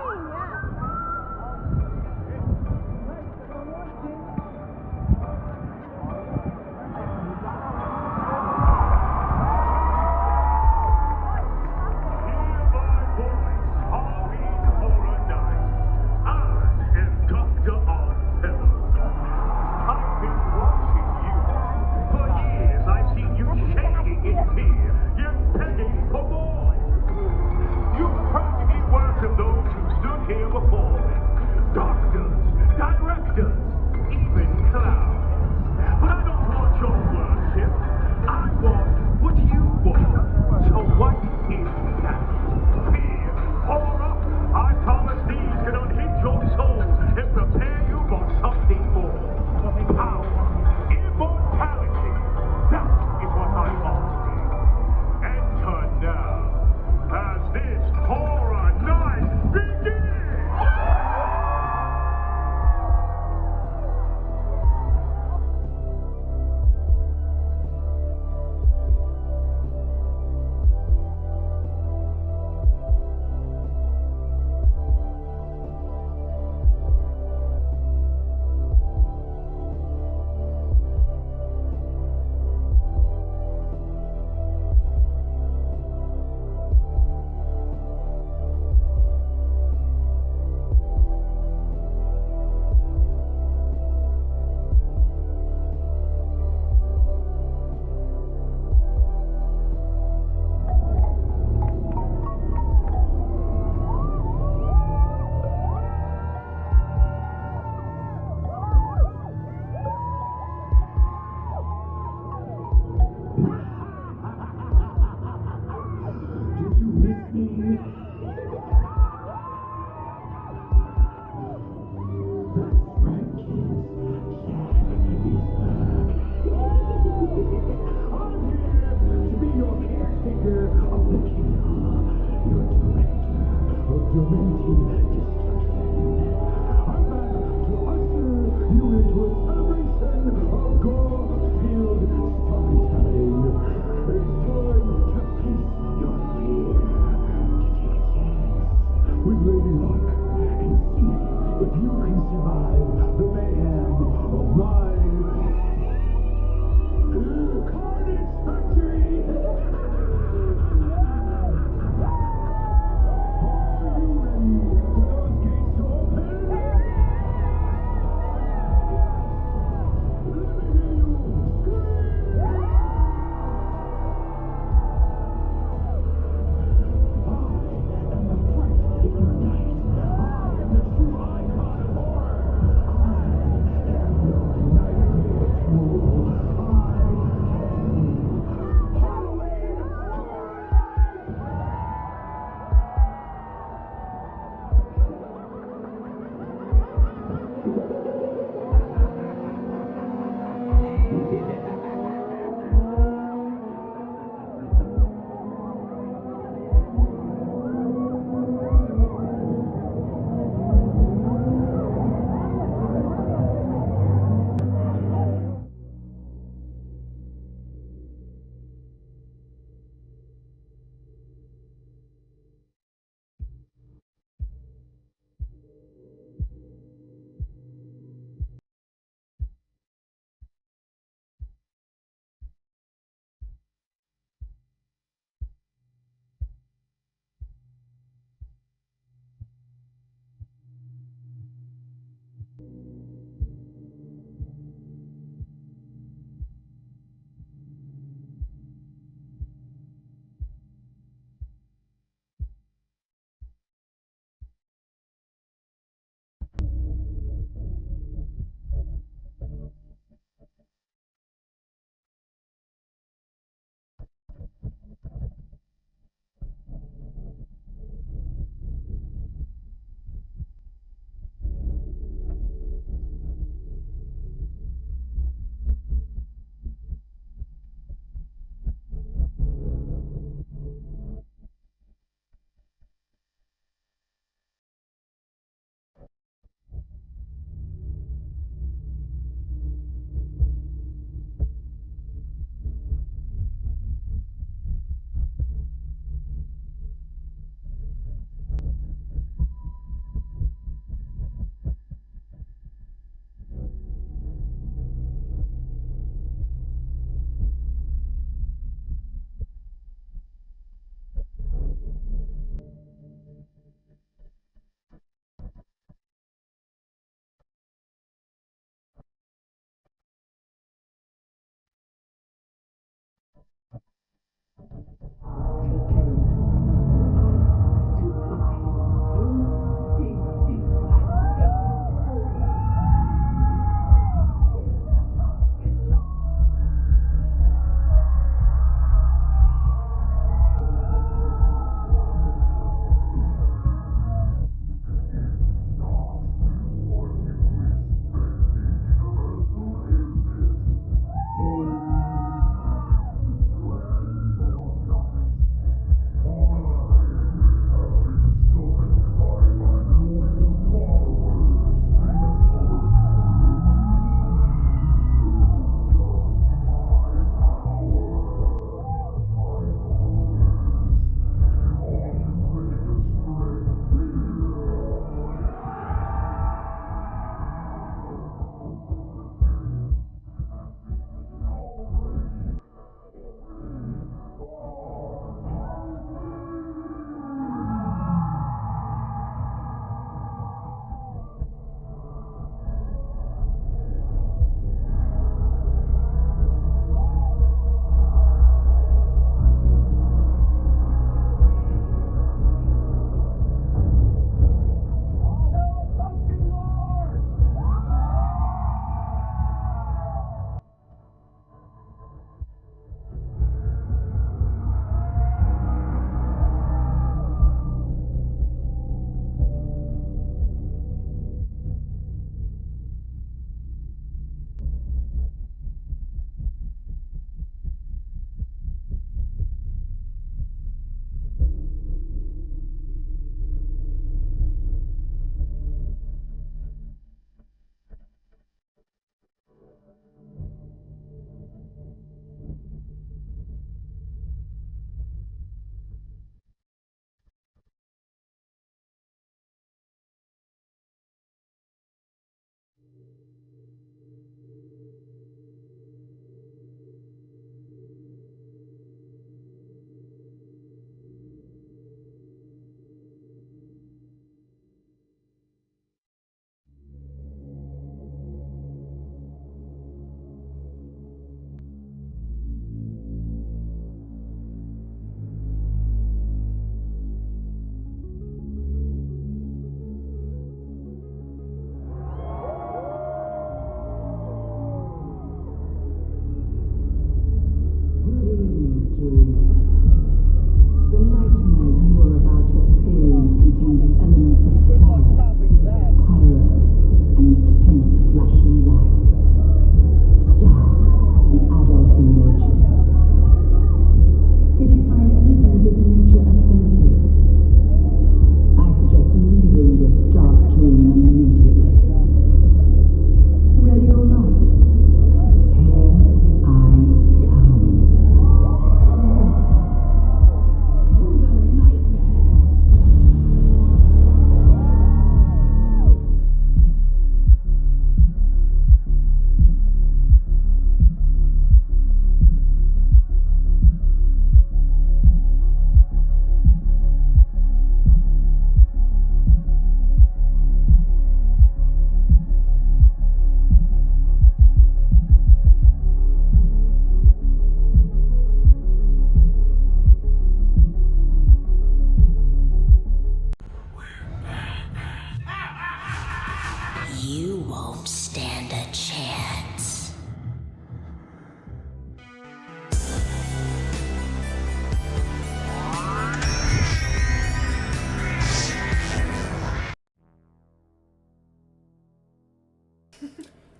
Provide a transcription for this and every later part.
Are you ready?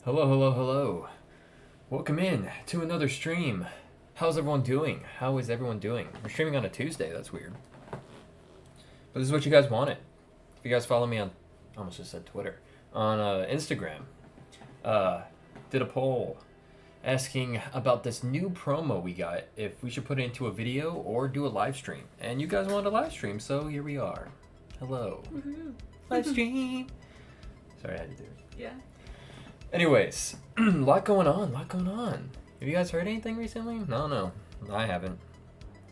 Hello, hello, hello. Welcome in to another stream. How's everyone doing? How is everyone doing? We're streaming on a Tuesday, that's weird. But this is what you guys wanted. If you guys follow me on, I almost just said Twitter, on Instagram, did a poll asking about this new promo we got, if we should put it into a video or do a live stream. And you guys wanted a live stream, so here we are. Hello. Woohoo. Live stream. Sorry, I had to do it. Yeah. Anyways, a lot going on. Have you guys heard anything recently? No, I haven't.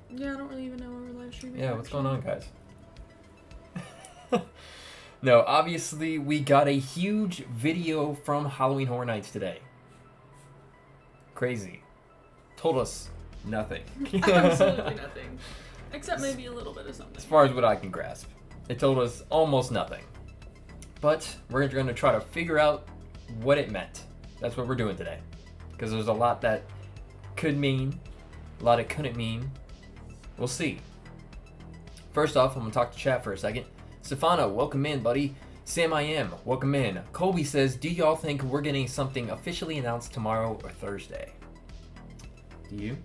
Yeah, I don't really even know what we're live streaming. Yeah, what's going on, guys? No, obviously, we got a huge video from Halloween Horror Nights today. Crazy. Told us nothing. Absolutely nothing. Except maybe a little bit of something. As far as what I can grasp. It told us almost nothing. But we're going to try to figure out what it meant. That's what we're doing today. Because there's a lot that could mean, a lot it couldn't mean. We'll see. First off, I'm going to talk to chat for a second. Stefano, welcome in, buddy. Sam I Am, welcome in. Colby says, do y'all think we're getting something officially announced tomorrow or Thursday? Do you?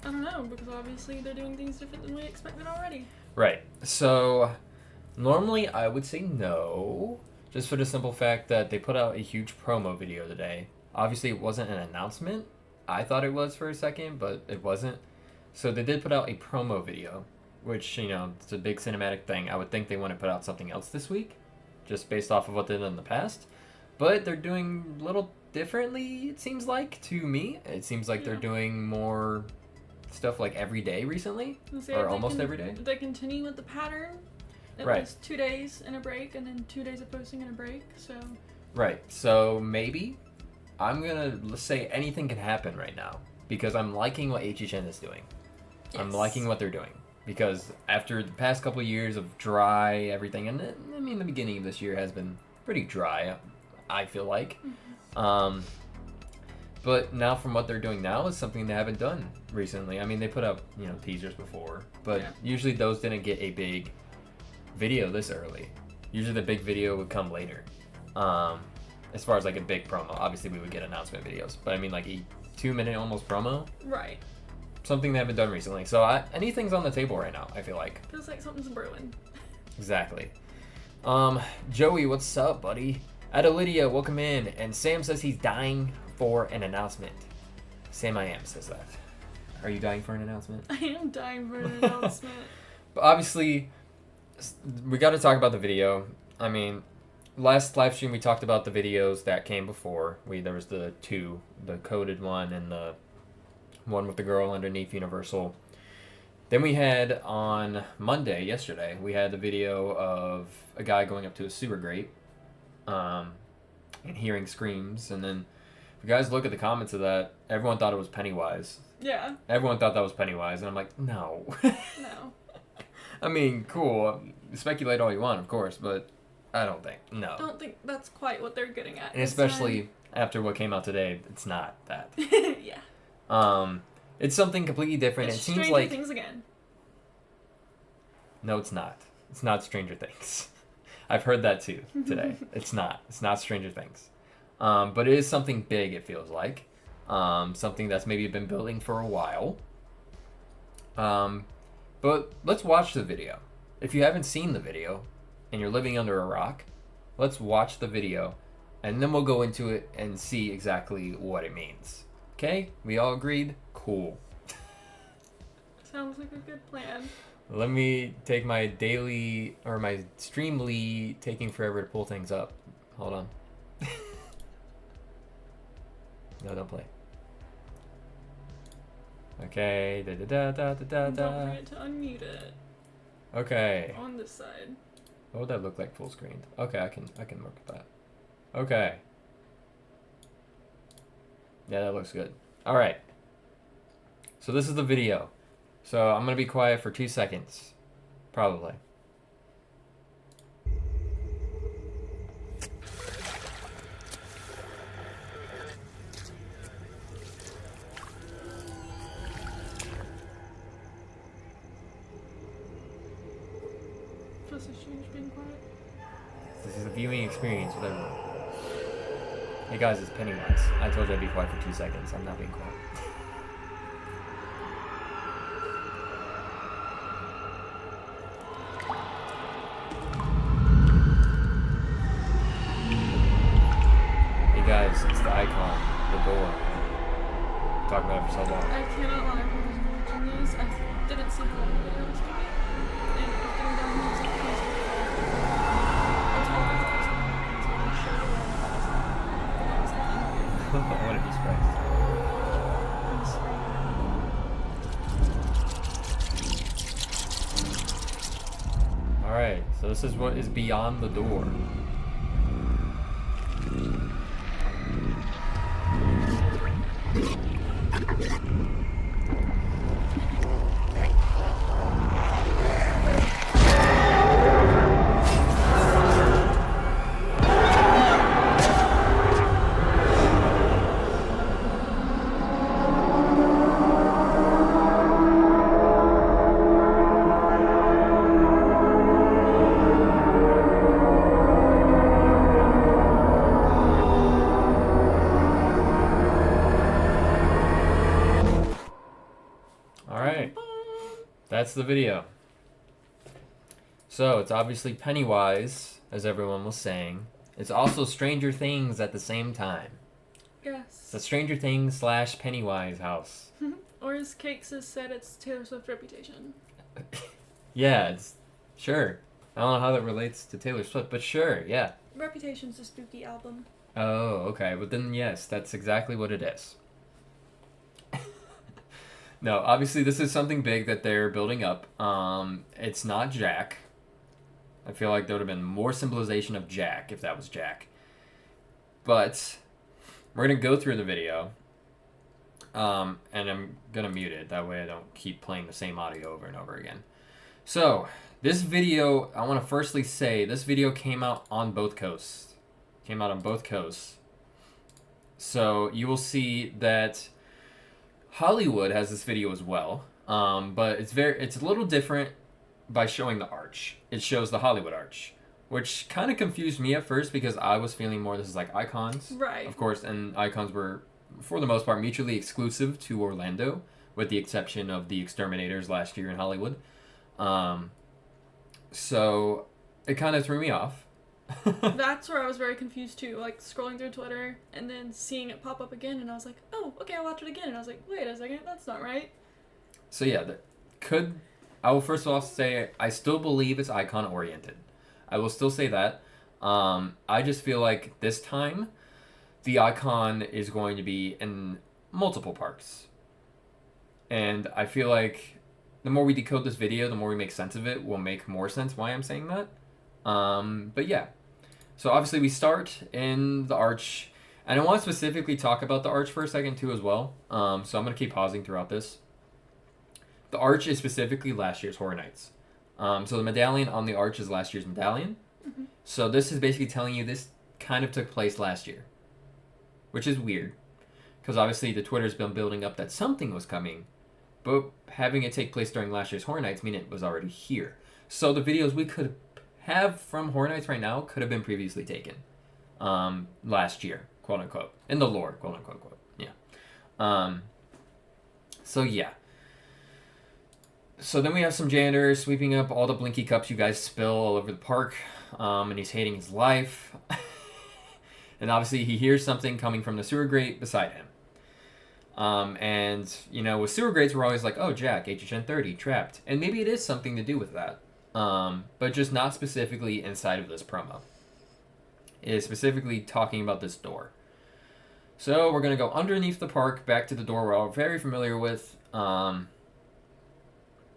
I don't know, because obviously they're doing things different than we expected already. Right. So, normally I would say no. Just for the simple fact that they put out a huge promo video today. Obviously, it wasn't an announcement. I thought it was for a second, but it wasn't. So they did put out a promo video, which, you know, it's a big cinematic thing. I would think they want to put out something else this week, just based off of what they did in the past. But they're doing a little differently, it seems like, to me. It seems like they're doing more stuff like every day recently, or almost every day. They continue with the pattern. It Right. was 2 days and a break, and then 2 days of posting and a break, so... Right, so maybe I'm gonna say anything can happen right now, because I'm liking what HHN is doing. Yes. I'm liking what they're doing, because after the past couple of years of dry everything, and I mean the beginning of this year has been pretty dry, I feel like. Mm-hmm. But now from what they're doing now is something they haven't done recently. I mean, they put up, you know, teasers before, but usually those didn't get a big video this early. Usually the big video would come later. As far as like a big promo, obviously we would get announcement videos, but I mean like a 2-minute almost promo. Right. Something they haven't done recently. So anything's on the table right now, I feel like. Feels like something's brewing. Exactly. Joey, what's up, buddy? Adelidia, welcome in. And Sam says he's dying for an announcement. Sam I Am says that. Are you dying for an announcement? I am dying for an announcement. But obviously, we got to talk about the video. I mean, last live stream we talked about the videos that came before. There was the coded one and the one with the girl underneath Universal. Then we had on Monday, yesterday, we had the video of a guy going up to a sewer grate and hearing screams. And then if you guys look at the comments of that, everyone thought it was Pennywise. Yeah. Everyone thought that was Pennywise, and I'm like, no. No. I mean, cool. Speculate all you want, of course, but I don't think. No. I don't think that's quite what they're getting at. And especially after what came out today, it's not that. Yeah. It's something completely different. It's it seems Stranger like Things again. No, it's not. It's not Stranger Things. I've heard that too today. It's not. It's not Stranger Things. But it is something big, it feels like. Something that's maybe been building for a while. But let's watch the video. If you haven't seen the video and you're living under a rock, let's watch the video and then we'll go into it and see exactly what it means. Okay? We all agreed? Cool. Sounds like a good plan. Let me take my daily, or my Streamly taking forever to pull things up. Hold on. No, don't play. Okay. And don't forget to unmute it. Okay. On this side. What would that look like full screen? Okay, I can work with that. Okay. Yeah, that looks good. All right. So this is the video. So I'm gonna be quiet for 2 seconds, probably. Feels so strange being quiet. This is a viewing experience with everyone. Hey guys, it's Pennywise. I told you I'd be quiet for 2 seconds. I'm not being quiet. Hey guys, it's the icon, the door. Talking about it for so long. I cannot lie, when I was watching this, I didn't see how long the video was going to be. And I was getting down these crazy. That's all I thought was going to happen until they showed it all. That was happening. I want to be surprised. Alright, so this is what is beyond the door. Alright, that's the video. So, it's obviously Pennywise, as everyone was saying. It's also Stranger Things at the same time. Yes. It's a Stranger Things / Pennywise house. Or as Cakes has said, it's Taylor Swift's Reputation. Yeah, it's... Sure. I don't know how that relates to Taylor Swift, but sure, yeah. Reputation's a spooky album. Oh, okay. But then, yes, that's exactly what it is. No, obviously this is something big that they're building up. It's not Jack. I feel like there would have been more symbolization of Jack if that was Jack. But we're going to go through the video. And I'm going to mute it. That way I don't keep playing the same audio over and over again. So, this video, I want to firstly say, this video came out on both coasts. Came out on both coasts. So, you will see that Hollywood has this video as well, but it's a little different by showing the arch. It shows the Hollywood arch, which kind of confused me at first because I was feeling more this is like Icons, right? Of course, and Icons were for the most part mutually exclusive to Orlando, with the exception of the Exterminators last year in Hollywood. So it kind of threw me off. That's where I was very confused too, like scrolling through Twitter and then seeing it pop up again, and I was like, oh, okay, I'll watch it again, and I was like, wait a second, that's not right. So yeah, I will first of all say I still believe it's icon oriented. I will still say that. I just feel like this time the icon is going to be in multiple parts. And I feel like the more we decode this video, the more we make sense of it, will make more sense why I'm saying that. But yeah. So obviously we start in the arch, and I want to specifically talk about the arch for a second too as well. So I'm going to keep pausing throughout this. The arch is specifically last year's Horror Nights. So the medallion on the arch is last year's medallion. Mm-hmm. So this is basically telling you this kind of took place last year, which is weird, because obviously the Twitter's been building up that something was coming, but having it take place during last year's Horror Nights mean it was already here. So the videos we could have from Horror Nights right now could have been previously taken last year, quote unquote, in the lore, quote unquote, quote. Yeah. So yeah. So then we have some janitor sweeping up all the blinky cups you guys spill all over the park, and he's hating his life. And obviously he hears something coming from the sewer grate beside him. And, you know, with sewer grates, we're always like, oh, Jack, HHN 30, trapped. And maybe it is something to do with that. But just not specifically inside of this promo. It is specifically talking about this door. So we're going to go underneath the park, back to the door we're all very familiar with.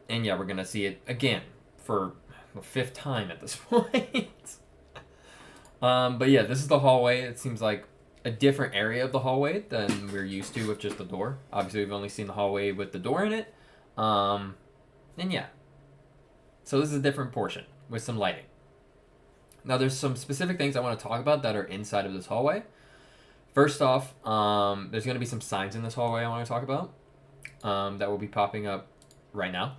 And yeah, we're going to see it again for the 5th time at this point. But yeah, this is the hallway. It seems like a different area of the hallway than we're used to with just the door. Obviously, we've only seen the hallway with the door in it. And yeah. So this is a different portion with some lighting. Now, there's some specific things I want to talk about that are inside of this hallway. First off, there's going to be some signs in this hallway I want to talk about that will be popping up right now.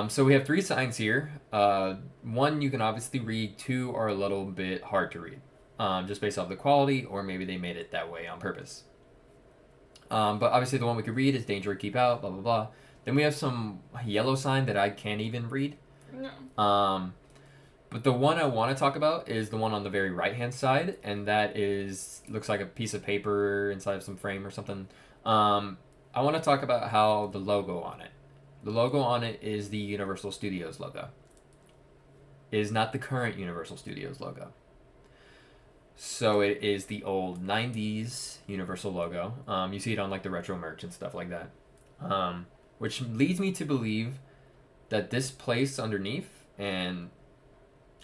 So we have 3 signs here. 1 you can obviously read, 2 are a little bit hard to read. just based off the quality, or maybe they made it that way on purpose. But obviously the one we could read is danger, keep out, blah, blah, blah. Then we have some yellow sign that I can't even read. No. But the one I want to talk about is the one on the very right-hand side, and that looks like a piece of paper inside of some frame or something. I want to talk about how the logo on it. The logo on it is the Universal Studios logo. It is not the current Universal Studios logo. So it is the old 90s Universal logo. You see it on like the retro merch and stuff like that. Which leads me to believe that this place underneath, and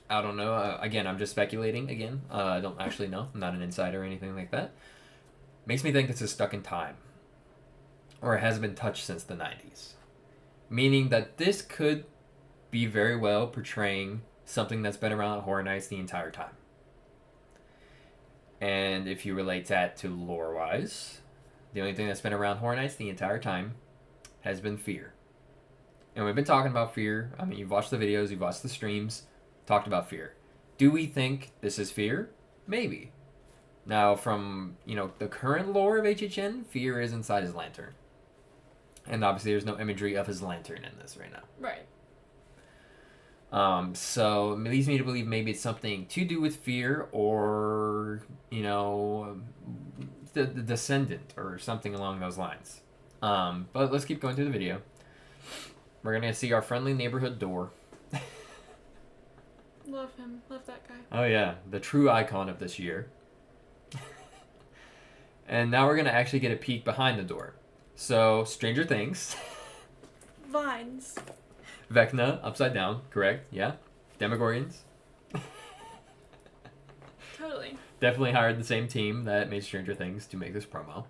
I don't know, again, I'm just speculating again. I don't actually know. I'm not an insider or anything like that. Makes me think this is stuck in time. Or it hasn't been touched since the 90s. Meaning that this could be very well portraying something that's been around at Horror Nights the entire time. And if you relate that to lore-wise, the only thing that's been around Horror Nights the entire time has been fear. And we've been talking about fear. I mean, you've watched the videos, you've watched the streams, talked about fear. Do we think this is fear? Maybe. Now, from, the current lore of HHN, fear is inside his lantern. And obviously there's no imagery of his lantern in this right now. Right. So it leads me to believe maybe it's something to do with fear, or, the descendant or something along those lines. But let's keep going through the video. We're going to see our friendly neighborhood door. Love him. Love that guy. Oh yeah, the true icon of this year. And now we're going to actually get a peek behind the door. So, Stranger Things. Vines. Vecna, upside down, correct? Yeah. Demogorgons. Totally. Definitely hired the same team that made Stranger Things to make this promo.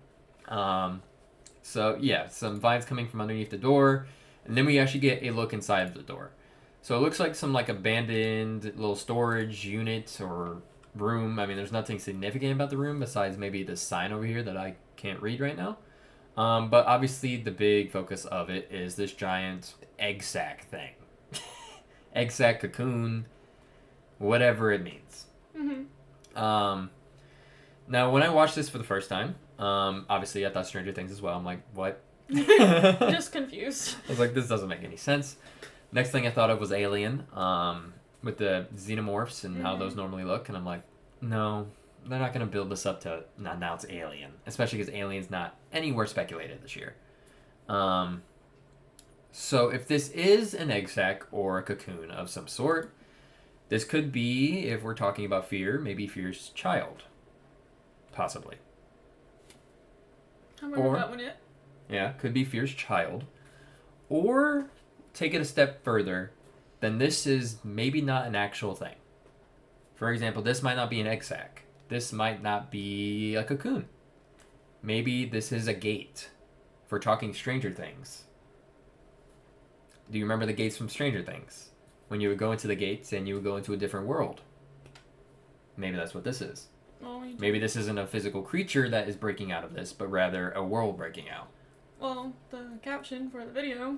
So, yeah, some vines coming from underneath the door. And then we actually get a look inside of the door. So, it looks like some abandoned little storage unit or room. I mean, there's nothing significant about the room besides maybe this sign over here that I can't read right now. But obviously the big focus of it is this giant egg sack thing. Egg sack, cocoon, whatever it means. Mm-hmm. Now, when I watched this for the first time, obviously I thought Stranger Things as well. I'm like, what? Just confused. I was like, this doesn't make any sense. Next thing I thought of was Alien, with the xenomorphs and how those normally look. And I'm like, no, they're not going to build this up to announce Alien, especially because Alien's not anywhere speculated this year. So if this is an egg sac or a cocoon of some sort, this could be, if we're talking about fear, maybe Fear's child. Possibly. I remember that one yet. Yeah, could be Fear's child. Or take it a step further, then this is maybe not an actual thing. For example, this might not be an egg sac. This might not be a cocoon. Maybe this is a gate. If we're talking Stranger Things. Do you remember the gates from Stranger Things? When you would go into the gates and you would go into a different world. Maybe that's what this is. Well, Maybe this isn't a physical creature that is breaking out of this, but rather a world breaking out. Well, the caption for the video.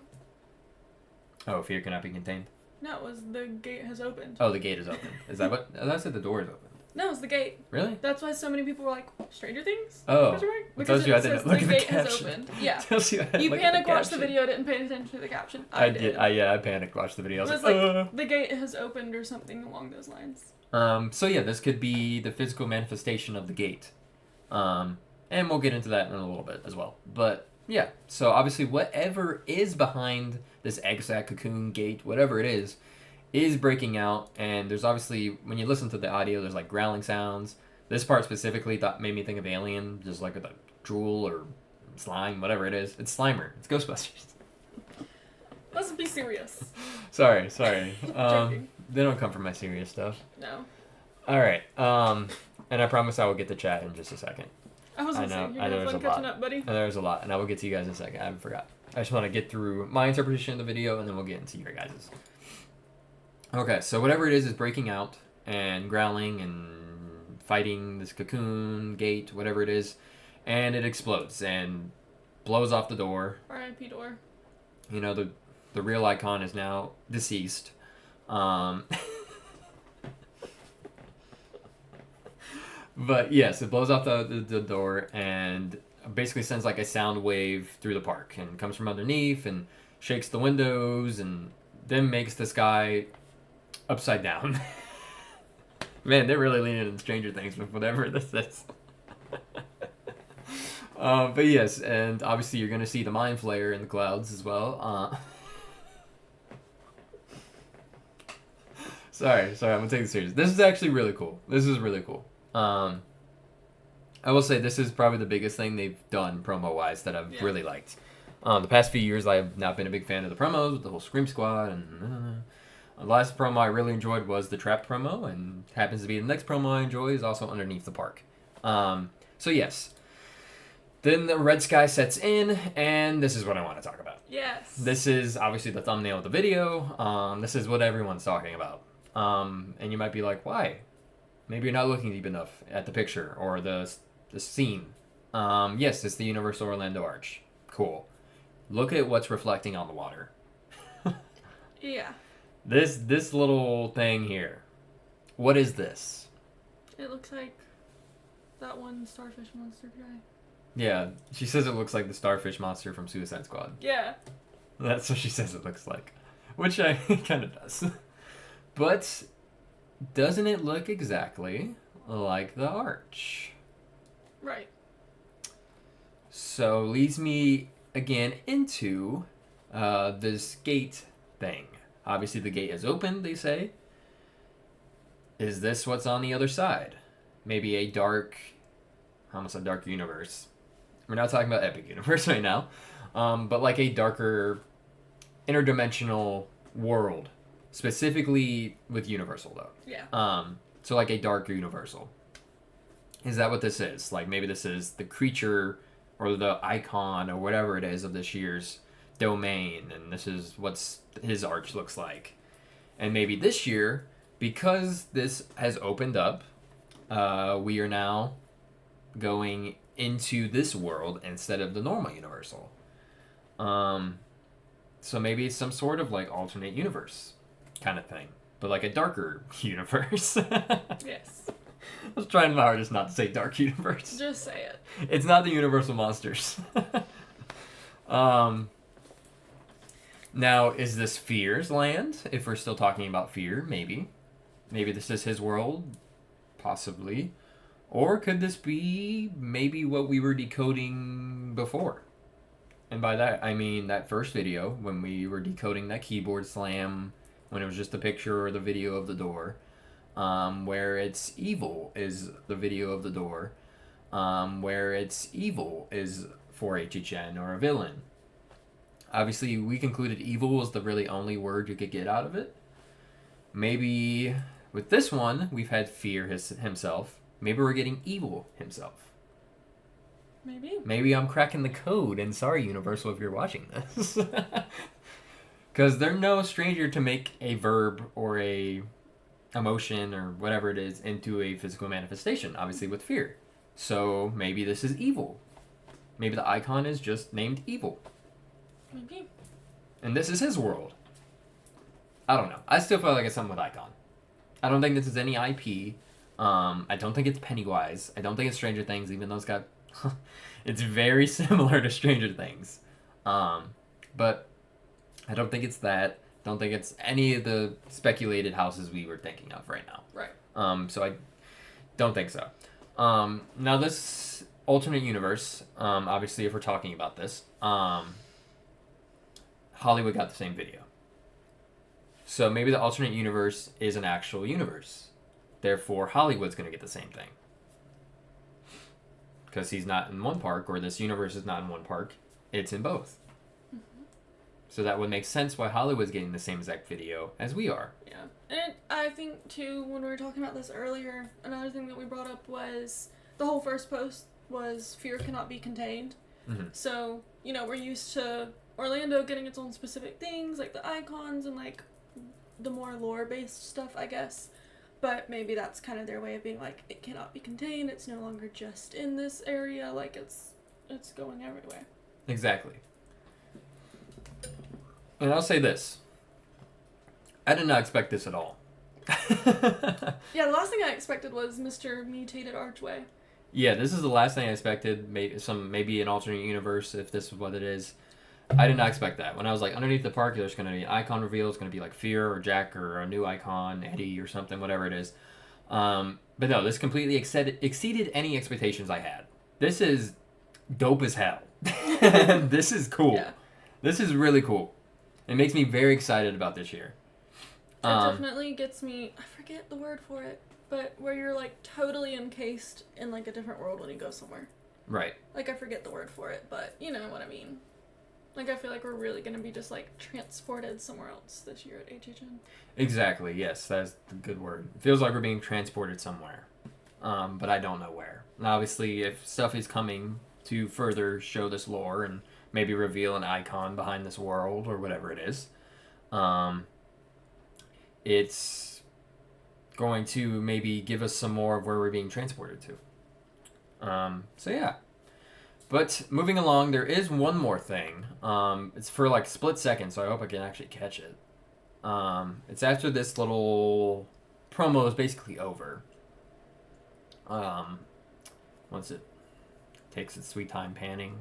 Oh, fear cannot be contained? No, it was the gate has opened. Oh, the gate is open. Is that what? I said the door is open. No, it's the gate. Really? That's why so many people were like, Stranger Things? Oh. Because Tells you I it didn't says look the at the gate has caption. opened. Yeah. Tells you I didn't You look at the panic watched the caption. video, didn't pay attention to the caption. I did. I panic watched the video. I It was was like, like, the gate has opened or something along those lines. So yeah, this could be the physical manifestation of the gate. And we'll get into that in a little bit as well. But yeah, so obviously whatever is behind this egg sac, cocoon, gate, whatever it is breaking out. And there's obviously, when you listen to the audio, there's like growling sounds. This part specifically made me think of Alien, just like with the drool or slime, whatever it is. It's Slimer. It's Ghostbusters. Let's be serious. Sorry. Joking. They don't come from my serious stuff. No. All right. And I promise I will get to chat in just a second. I was I gonna know, say, you're I know gonna have there's fun a lot. catching up, buddy. And there's a lot, and I will get to you guys in a second. I forgot. I just want to get through my interpretation of the video, and then we'll get into your guys's. Okay, so whatever it is breaking out and growling and fighting this cocoon, gate, whatever it is, and it explodes and blows off the door. R.I.P. door. You know, the real icon is now deceased. But yes, it blows off the door and basically sends like a sound wave through the park and comes from underneath and shakes the windows and then makes this guy upside down. Man, they're really leaning into Stranger Things with whatever this is. But yes, and obviously you're gonna see the mind flayer in the clouds as well. Sorry, I'm gonna take this serious. This is actually really cool. This is really cool. I will say this is probably the biggest thing they've done promo wise that I've really liked. The past few years, I have not been a big fan of the promos with the whole Scream Squad, and the last promo I really enjoyed was the Trap promo, and happens to be the next promo I enjoy is also underneath the park. So yes, then the red sky sets in, and this is what I want to talk about. Yes. This is obviously the thumbnail of the video. This is what everyone's talking about. And you might be like, why? Maybe you're not looking deep enough at the picture or the scene. Yes, it's the Universal Orlando Arch. Cool. Look at what's reflecting on the water. Yeah. This little thing here. What is this? It looks like that one starfish monster guy. Yeah, she says it looks like the starfish monster from Suicide Squad. Yeah. That's what she says it looks like. Which I kind of does. But doesn't it look exactly like the arch? Right. So leads me again into this gate thing. Obviously the gate is open, they say. Is this what's on the other side? Maybe a dark, almost a dark universe. We're not talking about Epic Universe right now. But like a darker interdimensional world. Specifically with Universal though. Yeah. So like a dark Universal. Is that what this is? Like maybe this is the creature or the icon or whatever it is of this year's domain, and this is what's his arch looks like. And maybe this year, because this has opened up, we are now going into this world instead of the normal Universal. So maybe it's some sort of like alternate universe kind of thing, but like a darker universe. Yes. I was trying my hardest not to say dark universe. Just say it. It's not the Universal Monsters. Now, is this Fear's land? If we're still talking about Fear, maybe. Maybe this is his world. Possibly. Or could this be maybe what we were decoding before? And by that, I mean that first video when we were decoding that keyboard slam, when it was just a picture or the video of the door. Where it's evil is the video of the door. Where it's evil is for HHN or a villain. Obviously, we concluded evil was the really only word you could get out of it. Maybe with this one, we've had Fear himself. Maybe we're getting evil himself. Maybe. Maybe I'm cracking the code, and sorry, Universal, if you're watching this. Because they're no stranger to make a verb or a emotion or whatever it is into a physical manifestation, obviously with Fear. So maybe this is evil. Maybe the icon is just named evil. Maybe. And this is his world. I don't know. I still feel like it's something with icon. I don't think this is any IP. I don't think it's Pennywise. I don't think it's Stranger Things, even though it's got... it's very similar to Stranger Things. But I don't think it's that. Don't think it's any of the speculated houses we were thinking of right now. Right. So I don't think so. Now this alternate universe, obviously if we're talking about this, Hollywood got the same video. So maybe the alternate universe is an actual universe. Therefore, Hollywood's going to get the same thing. Because he's not in one park, or this universe is not in one park. It's in both. Mm-hmm. So that would make sense why Hollywood's getting the same exact video as we are. Yeah. And I think, too, when we were talking about this earlier, another thing that we brought up was the whole first post was Fear cannot be contained. Mm-hmm. So, we're used to Orlando getting its own specific things, like the icons and, like, the more lore-based stuff, I guess. But maybe that's kind of their way of being like, it cannot be contained, it's no longer just in this area, like, it's going everywhere. Exactly. And I'll say this. I did not expect this at all. Yeah, the last thing I expected was Mr. Mutated Archway. Yeah, this is the last thing I expected. Maybe an alternate universe if this is what it is. I did not expect that. When I was like, underneath the park, there's going to be an icon reveal. It's going to be like Fear or Jack or a new icon, Eddie or something, whatever it is. But no, this completely exceeded any expectations I had. This is dope as hell. This is cool. Yeah. This is really cool. It makes me very excited about this year. It definitely gets me, I forget the word for it, but where you're like totally encased in like a different world when you go somewhere. Right. Like I forget the word for it, but you know what I mean. Like I feel like we're really going to be just like transported somewhere else this year at HHN. Exactly, yes, that's the good word. It feels like we're being transported somewhere. But I don't know where. And obviously, if stuff is coming to further show this lore and maybe reveal an icon behind this world or whatever it is, it's going to maybe give us some more of where we're being transported to. So yeah. But moving along, there is one more thing. It's for like a split second, so I hope I can actually catch it. It's after this little promo is basically over. Once it takes its sweet time panning.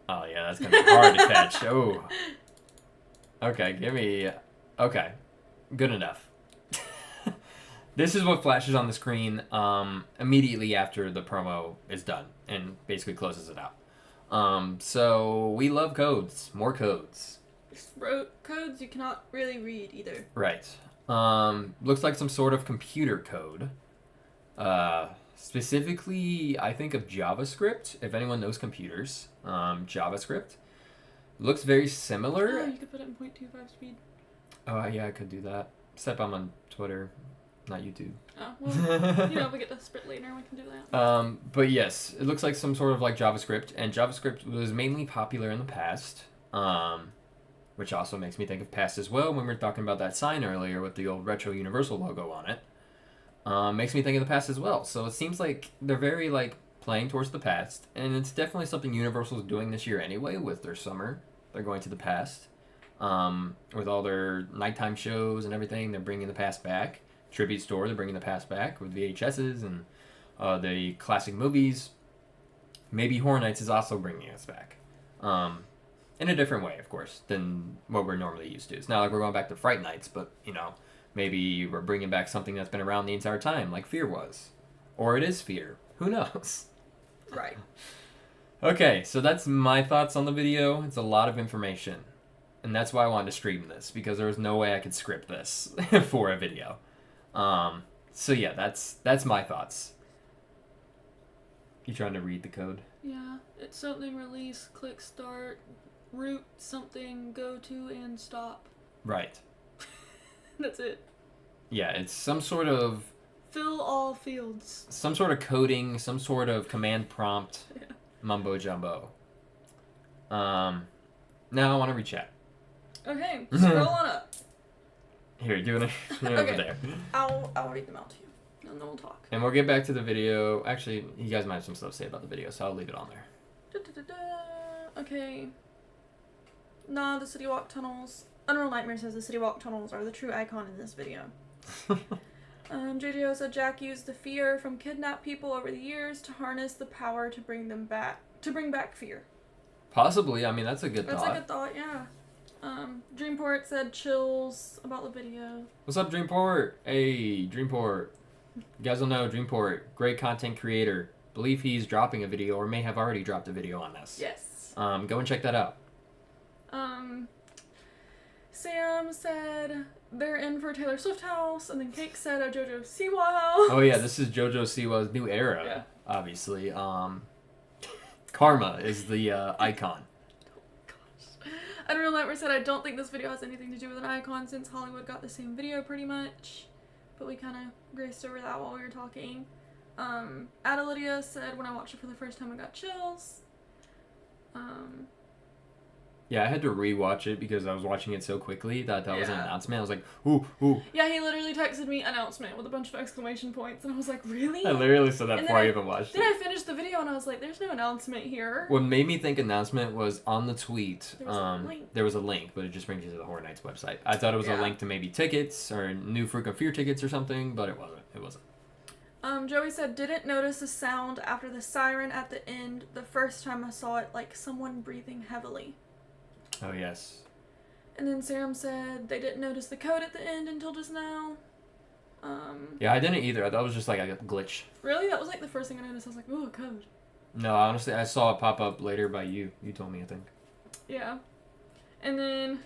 Oh yeah, that's gonna be hard to catch. Oh. Okay, give me. Okay, good enough. This is what flashes on the screen immediately after the promo is done and basically closes it out. So we love codes. More codes. Wrote codes you cannot really read either. Right. Looks like some sort of computer code. Specifically, I think of JavaScript. If anyone knows computers, JavaScript looks very similar. Oh, you could put it in 0.25 speed. Oh yeah, I could do that. Except I'm on Twitter. Not YouTube. Oh, well, you know, if we get to split later, we can do that. But yes, it looks like some sort of like JavaScript, and JavaScript was mainly popular in the past, which also makes me think of past as well when we were talking about that sign earlier with the old Retro Universal logo on it. Makes me think of the past as well. So it seems like they're very like playing towards the past, and it's definitely something Universal's doing this year anyway with their summer. They're going to the past. With all their nighttime shows and everything, they're bringing the past back. Tribute store, they're bringing the past back with VHSs and the classic movies. Maybe Horror Nights is also bringing us back. In a different way, of course, than what we're normally used to. It's not like we're going back to Fright Nights, but, you know, maybe we're bringing back something that's been around the entire time, like Fear was. Or it is Fear. Who knows? Right. Okay, so that's my thoughts on the video. It's a lot of information. And that's why I wanted to stream this, because there was no way I could script this for a video. So yeah, that's my thoughts. You trying to read the code? Yeah, it's something release, click start, root something, go to, and stop. Right. That's it. Yeah, it's some sort of... Fill all fields. Some sort of coding, some sort of command prompt, Yeah. mumbo jumbo. Now I want to read chat. Okay, scroll on up. Here, do it over Okay. there. I'll read them out to you, and then we'll talk. And we'll get back to the video. Actually, you guys might have some stuff to say about the video, so I'll leave it on there. Okay. Nah, the City Walk tunnels. Unreal Nightmare says the City Walk tunnels are the true icon in this video. JJO said Jack used the fear from kidnapped people over the years to harness the power to bring them back. To bring back fear. Possibly. I mean, that's a good That's thought. a good thought, yeah. Dreamport said chills about the video. What's up, Dreamport? Hey, Dreamport. You guys will know Dreamport, great content creator. Believe he's dropping a video or may have already dropped a video on this. Yes. Go and check that out. Sam said they're in for Taylor Swift house, and then Cake said a JoJo Siwa house. Oh yeah, this is JoJo Siwa's new era. Yeah. Obviously. Karma is the icon. Unreal Nightmare said, I don't think this video has anything to do with an icon since Hollywood got the same video pretty much. But we kind of graced over that while we were talking. Ada Lydia said, when I watched it for the first time I got chills. Yeah, I had to rewatch it because I was watching it so quickly that was an Yeah. announcement. I was like, ooh, ooh. Yeah, he literally texted me announcement with a bunch of exclamation points, and I was like, really? I literally said that And before I then even watched Then it. I finished the video and I was like, there's no announcement here. What made me think announcement was on the tweet. There was a link. There was a link, but it just brings you to the Horror Nights website. I thought it was a Yeah. link to maybe tickets or new Frequent Fear tickets or something, but it wasn't. It wasn't. Joey said, didn't notice a sound after the siren at the end the first time I saw it, like someone breathing heavily. Oh, yes. And then Sam said they didn't notice the code at the end until just now. Yeah, I didn't either. I thought it was just like a glitch. Really? That was like the first thing I noticed. I was like, ooh, a code. No, honestly, I saw it pop up later by you. You told me, I think. Yeah. And then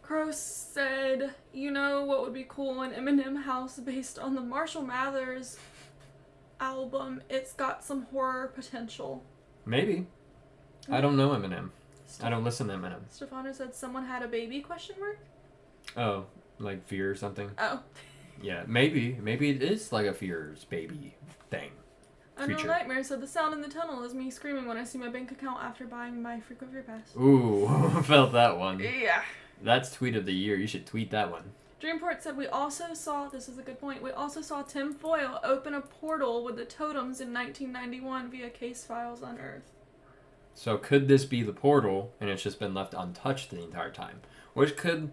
Crow said, you know what would be cool, an Eminem house based on the Marshall Mathers album. It's got some horror potential. Maybe. I don't know Eminem. I don't listen to Eminem. Stefano said someone had a baby, question mark? Oh, like Fear or something? Oh. Yeah, maybe. Maybe it is like a Fear's baby thing. Unreal Creature. Nightmare said the sound in the tunnel is me screaming when I see my bank account after buying my Frequent Fear Pass. Ooh, felt that one. Yeah. That's tweet of the year. You should tweet that one. Dreamport said we also saw, this is a good point, we also saw Tim Foyle open a portal with the totems in 1991 via case files unearthed. So could this be the portal and it's just been left untouched the entire time? Which could,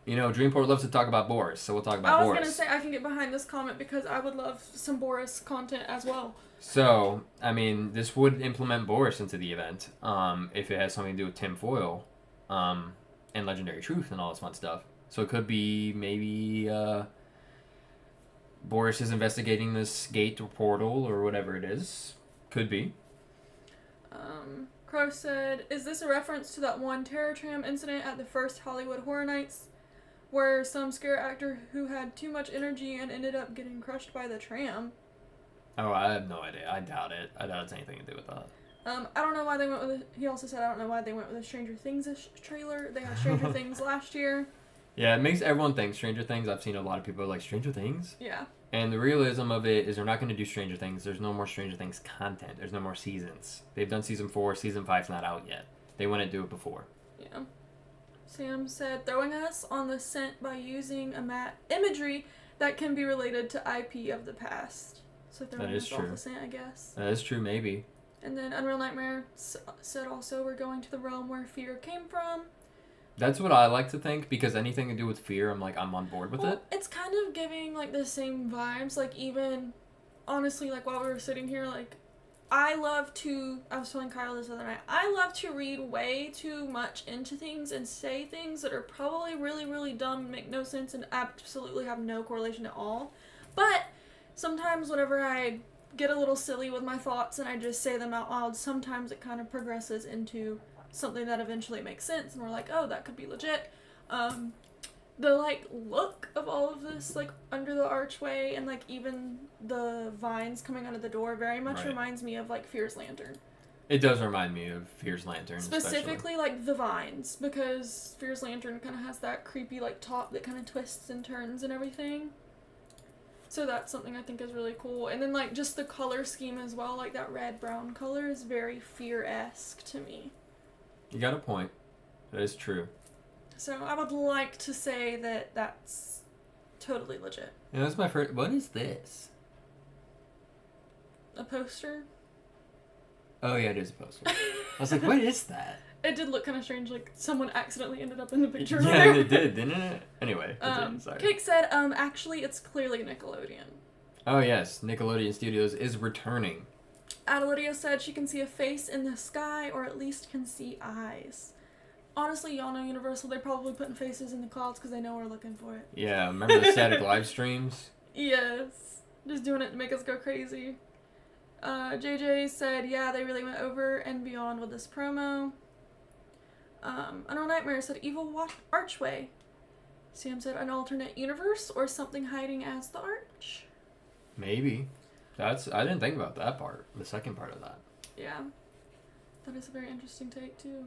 Dreamport loves to talk about Boris, so we'll talk about I was Boris. going to say I can get behind this comment because I would love some Boris content as well. So, I mean, this would implement Boris into the event if it has something to do with Tim Foyle and Legendary Truth and all this fun stuff. So it could be maybe Boris is investigating this gate or portal or whatever it is. Could be. Crow said, is this a reference to that one Terror Tram incident at the first Hollywood Horror Nights where some scare actor who had too much energy and ended up getting crushed by the tram? Oh, I have no idea. I doubt it. I doubt it's anything to do with that. I don't know why they went with he also said I don't know why they went with a Stranger Things trailer. They had Stranger Things last year. Yeah, it makes everyone think Stranger Things. I've seen a lot of people like Stranger Things. Yeah. And the realism of it is they're not going to do Stranger Things. There's no more Stranger Things content. There's no more seasons. They've done season 4. Season 5's not out yet. They want to do it before. Yeah. Sam said, throwing us on the scent by using imagery that can be related to IP of the past. So throwing us off the scent, I guess. That is true, maybe. And then Unreal Nightmare said also, we're going to the realm where fear came from. That's what I like to think, because anything to do with fear, I'm on board with it. It's kind of giving, like, the same vibes. Like, even, honestly, like, while we were sitting here, like, I was telling Kyle this other night, I love to read way too much into things and say things that are probably really, really dumb, make no sense, and absolutely have no correlation at all. But sometimes whenever I get a little silly with my thoughts and I just say them out loud, sometimes it kind of progresses into something that eventually makes sense, and we're like, oh, that could be legit. The, like, look of all of this, like, under the archway and, like, even the vines coming out of the door very much reminds me of, like, Fear's Lantern. It does remind me of Fear's Lantern, Specifically, like, the vines, because Fear's Lantern kind of has that creepy, like, top that kind of twists and turns and everything. So that's something I think is really cool. And then, like, just the color scheme as well, like, that red-brown color is very Fear-esque to me. You got a point. That is true. So I would like to say that that's totally legit. Yeah, that's my first... What is this? A poster? Oh, yeah, it is a poster. I was like, what is that? It did look kind of strange, like someone accidentally ended up in the picture. Yeah, it did, didn't it? Anyway, sorry. Cake said, actually, it's clearly Nickelodeon. Oh, yes, Nickelodeon Studios is returning. Adelidia said she can see a face in the sky, or at least can see eyes. Honestly, y'all know Universal, they're probably putting faces in the clouds because they know we're looking for it. Yeah, remember the static live streams? Yes. Just doing it to make us go crazy. JJ said, yeah, they really went over and beyond with this promo. Unreal Nightmare said, evil archway. Sam said, an alternate universe or something hiding as the arch? Maybe. I didn't think about that part, the second part of that. Yeah. That is a very interesting take, too.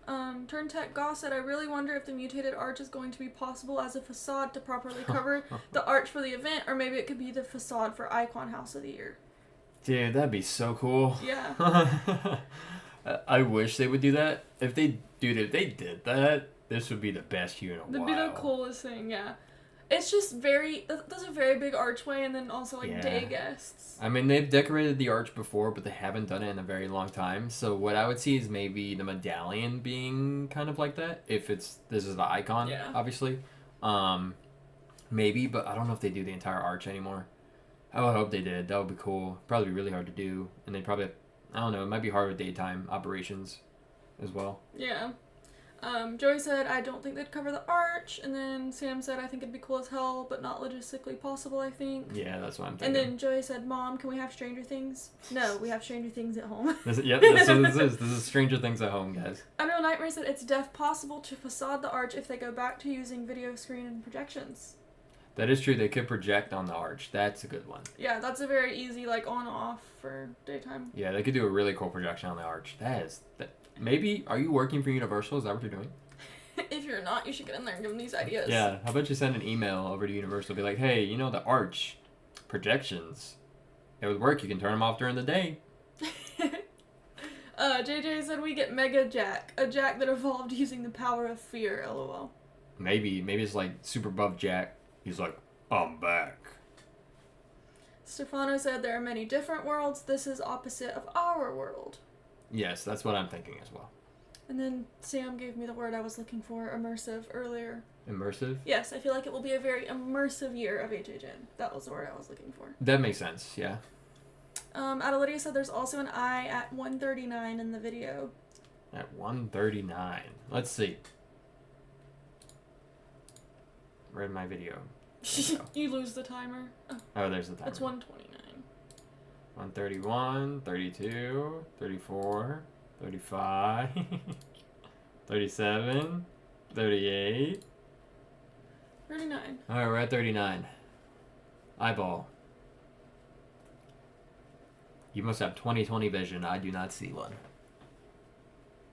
Turn Tech Goss said, I really wonder if the mutated arch is going to be possible as a facade to properly cover the arch for the event, or maybe it could be the facade for Icon House of the Year. Dude, that'd be so cool. Yeah. I wish they would do that. If they did that, this would be the best year in a while. That'd be the coolest thing, yeah. It's just there's a very big archway and then also like day guests. I mean, they've decorated the arch before, but they haven't done it in a very long time. So what I would see is maybe the medallion being kind of like that. If this is the icon, obviously. Maybe, but I don't know if they do the entire arch anymore. I would hope they did. That would be cool. Probably be really hard to do. And they probably, I don't know, it might be hard with daytime operations as well. Yeah. Joey said, I don't think they'd cover the arch. And then Sam said, I think it'd be cool as hell, but not logistically possible, I think. Yeah, that's what I'm thinking. And then Joey said, Mom, can we have Stranger Things? No, we have Stranger Things at home. Yep, that's what this is. This is Stranger Things at home, guys. Unreal Nightmare said, it's possible to facade the arch if they go back to using video screen and projections. That is true. They could project on the arch. That's a good one. Yeah, that's a very easy, like, on-off for daytime. Yeah, they could do a really cool projection on the arch. Maybe, are you working for Universal? Is that what you're doing? If you're not, you should get in there and give them these ideas. Yeah, how about you send an email over to Universal, be like, hey, you know the arch projections, it would work. You can turn them off during the day. JJ said we get Mega Jack, a Jack that evolved using the power of fear, lol. Maybe it's like Super Buff Jack. He's like, I'm back. Stefano said there are many different worlds. This is opposite of our world. Yes, that's what I'm thinking as well. And then Sam gave me the word I was looking for, immersive, earlier. Immersive? Yes, I feel like it will be a very immersive year of HHN. That was the word I was looking for. That makes sense, yeah. Adelaide said there's also an eye at 139 in the video. At 139. Let's see. Read my video. You lose the timer. Oh, there's the timer. It's 129. 131, 32, 34, 35, 37, 38. 39. Alright, we're at 39. Eyeball. You must have 20/20 vision. I do not see one.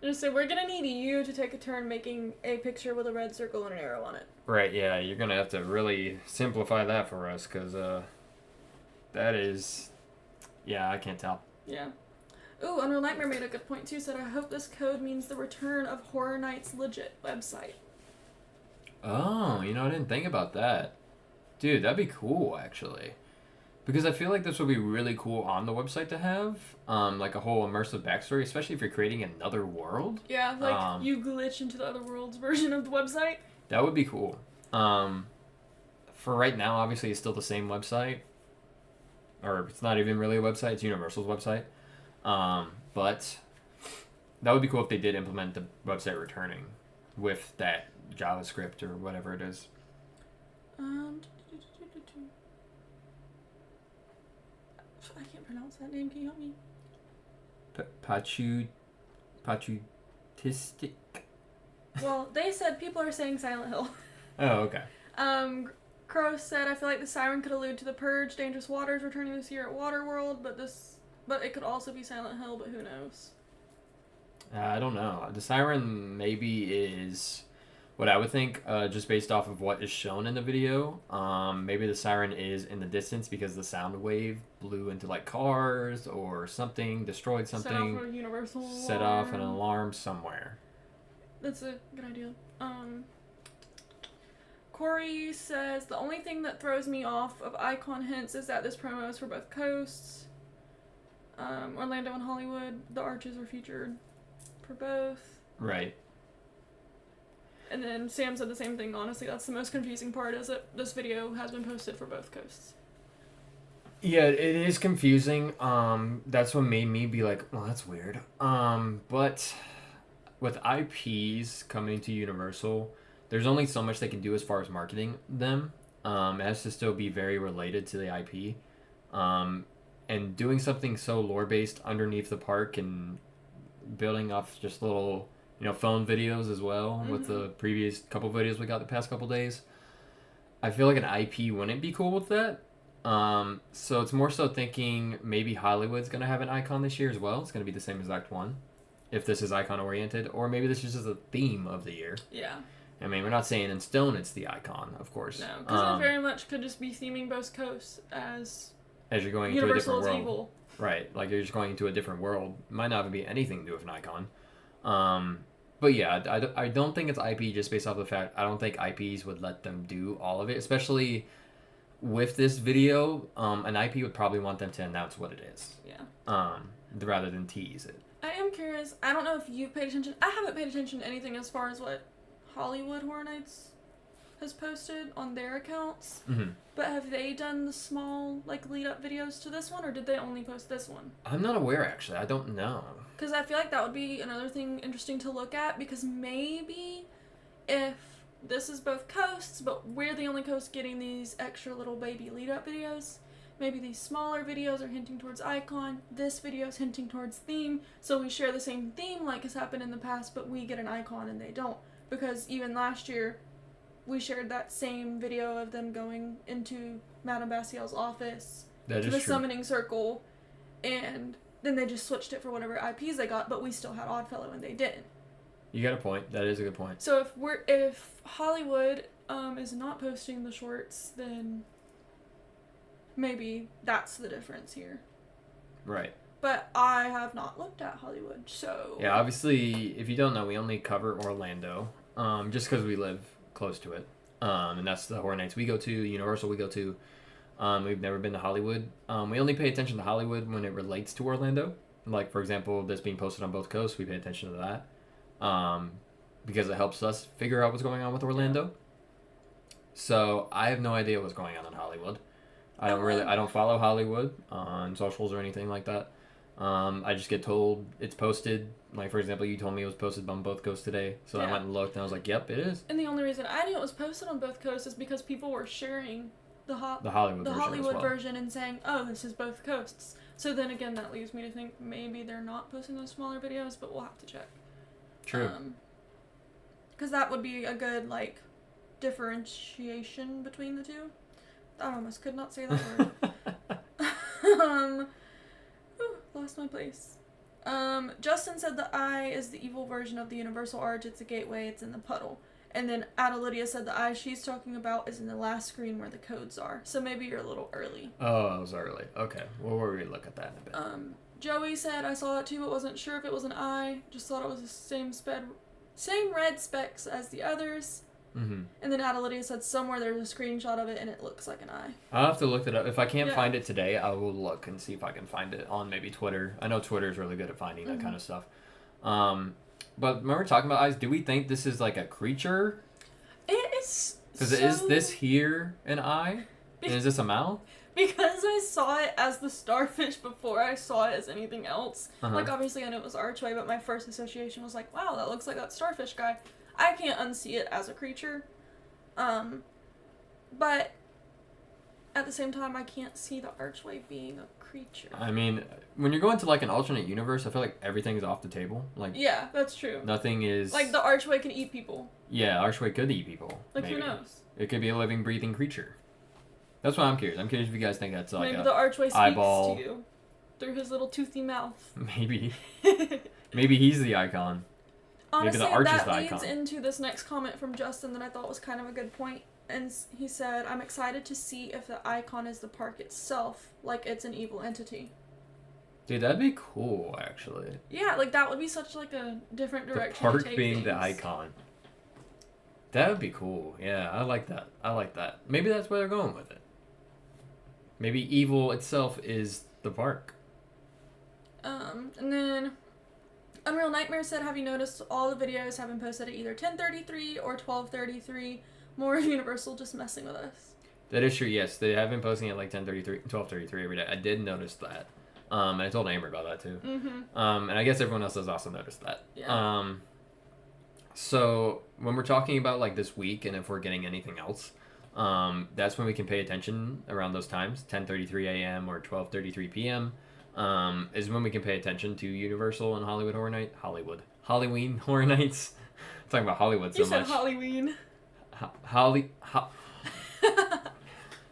Just say, we're gonna need you to take a turn making a picture with a red circle and an arrow on it. Right, yeah, you're gonna have to really simplify that for us, because, that is... Yeah, I can't tell. Yeah. Ooh, Unreal Nightmare made a good point, too. Said, I hope this code means the return of Horror Nights' legit website. Oh, you know, I didn't think about that. Dude, that'd be cool, actually. Because I feel like this would be really cool on the website to have, like a whole immersive backstory, especially if you're creating another world. Yeah, like you glitch into the other world's version of the website. That would be cool. For right now, obviously, it's still the same website. Or it's not even really a website, it's Universal's website. But that would be cool if they did implement the website returning with that JavaScript or whatever it is. I can't pronounce that name. Can you help me? Pachutistic. Well, they said people are saying Silent Hill. Oh, okay. Crow said, I feel like the siren could allude to the Purge, Dangerous Waters returning this year at Waterworld, but it could also be Silent Hill, but who knows? I don't know. The siren maybe is what I would think, just based off of what is shown in the video. Maybe the siren is in the distance because the sound wave blew into like cars or something, destroyed something. Set off a universal alarm. Set off an alarm somewhere. That's a good idea. Corey says, the only thing that throws me off of icon hints is that this promo is for both coasts. Orlando and Hollywood, the arches are featured for both. Right. And then Sam said the same thing. Honestly, that's the most confusing part, is that this video has been posted for both coasts. Yeah, it is confusing. That's what made me be like, well, that's weird. But with IPs coming to Universal, there's only so much they can do as far as marketing them. It has to still be very related to the IP. And doing something so lore-based underneath the park and building off just little, phone videos as well, with the previous couple videos we got the past couple days. I feel like an IP wouldn't be cool with that. So it's more so thinking maybe Hollywood's going to have an icon this year as well. It's going to be the same exact one, if this is icon-oriented. Or maybe this is just a theme of the year. Yeah. I mean, we're not saying in stone it's the icon, of course. No, because it very much could just be theming both coasts as you're going Universal to a is different world. evil. Right, like you're just going into a different world. Might not even be anything to do with an icon. But yeah, I don't think it's IP just based off the fact I don't think IPs would let them do all of it, especially with this video. An IP would probably want them to announce what it is. Yeah. Rather than tease it. I am curious. I don't know if you've paid attention. I haven't paid attention to anything as far as what Hollywood Horror Nights has posted on their accounts. Mm-hmm. But have they done the small like lead up videos to this one, or did they only post this one? I'm not aware actually. I don't know. Because I feel like that would be another thing interesting to look at, because maybe if this is both coasts, but we're the only coast getting these extra little baby lead up videos, maybe these smaller videos are hinting towards icon, this video is hinting towards theme, so we share the same theme like has happened in the past, but we get an icon and they don't. Because even last year, we shared that same video of them going into Madame Bastiel's office That to is the true. summoning circle, and then they just switched it for whatever IPs they got, but we still had Oddfellow and they didn't. You got a point. That is a good point. So if Hollywood is not posting the shorts, then maybe that's the difference here. Right. But I have not looked at Hollywood, so Yeah, obviously, if you don't know, we only cover Orlando, just because we live close to it. And that's the Horror Nights we go to, Universal we go to. We've never been to Hollywood. We only pay attention to Hollywood when it relates to Orlando. Like, for example, this being posted on both coasts, we pay attention to that. Because it helps us figure out what's going on with Orlando. So, I have no idea what's going on in Hollywood. I don't follow Hollywood on socials or anything like that. I just get told it's posted. Like, for example, you told me it was posted on both coasts today. So I went and looked, and I was like, yep, it is. And the only reason I knew it was posted on both coasts is because people were sharing the Hollywood version and saying, oh, this is both coasts. So then again, that leaves me to think maybe they're not posting those smaller videos, but we'll have to check. True. Because that would be a good, like, differentiation between the two. I almost could not say that word. Lost my place. Justin said the eye is the evil version of the universal arch. It's a gateway. It's in the puddle. And then Ada Lydia said the eye she's talking about is in the last screen where the codes are. So maybe you're a little early. Oh, I was early. Okay. Well, we'll look at that in a bit. Joey said, I saw it too, but wasn't sure if it was an eye. Just thought it was the same red specs as the others. Mm-hmm. And then Ada Lydia said somewhere there's a screenshot of it and it looks like an eye. I'll have to look it up. If I can't find it today, I will look and see if I can find it on maybe Twitter. I know Twitter's really good at finding that kind of stuff. But remember talking about eyes, do we think this is like a creature? It is. Because is this here an eye? And is this a mouth? Because I saw it as the starfish before I saw it as anything else. Like, obviously I know it was Archway, but my first association was like, wow, that looks like that starfish guy. I can't unsee it as a creature. But at the same time, I can't see the Archway being a creature. I mean, when you're going to like an alternate universe, I feel like everything's off the table. Like, yeah, that's true. Nothing is... Like, the Archway can eat people. Yeah, Archway could eat people. Like, maybe. who knows? It could be a living, breathing creature. That's why I'm curious. I'm curious if you guys think that's like maybe the Archway speaks eyeball. to you through his little toothy mouth. Maybe. Maybe he's the icon. Honestly, Maybe the arch is that the leads icon. into this next comment from Justin that I thought was kind of a good point. And he said, I'm excited to see if the icon is the park itself, like it's an evil entity. Dude, that'd be cool, actually. Yeah, like that would be such like a different The direction park to take being things. the icon. That would be cool. Yeah, I like that. I like that. Maybe that's where they're going with it. Maybe evil itself is the park. And then Unreal Nightmare said, have you noticed all the videos have been posted at either 10:33 or 12:33? More of Universal just messing with us. That is true, yes. They have been posting at like 12:33 every day. I did notice that. And I told Amber about that too. Mm-hmm. And I guess everyone else has also noticed that. Yeah. So when we're talking about like this week and if we're getting anything else, that's when we can pay attention around those times, 10:33 a.m. or 12:33 p.m. Is when we can pay attention to Universal and Halloween Horror Nights. I'm talking about Hollywood so You said much. Halloween.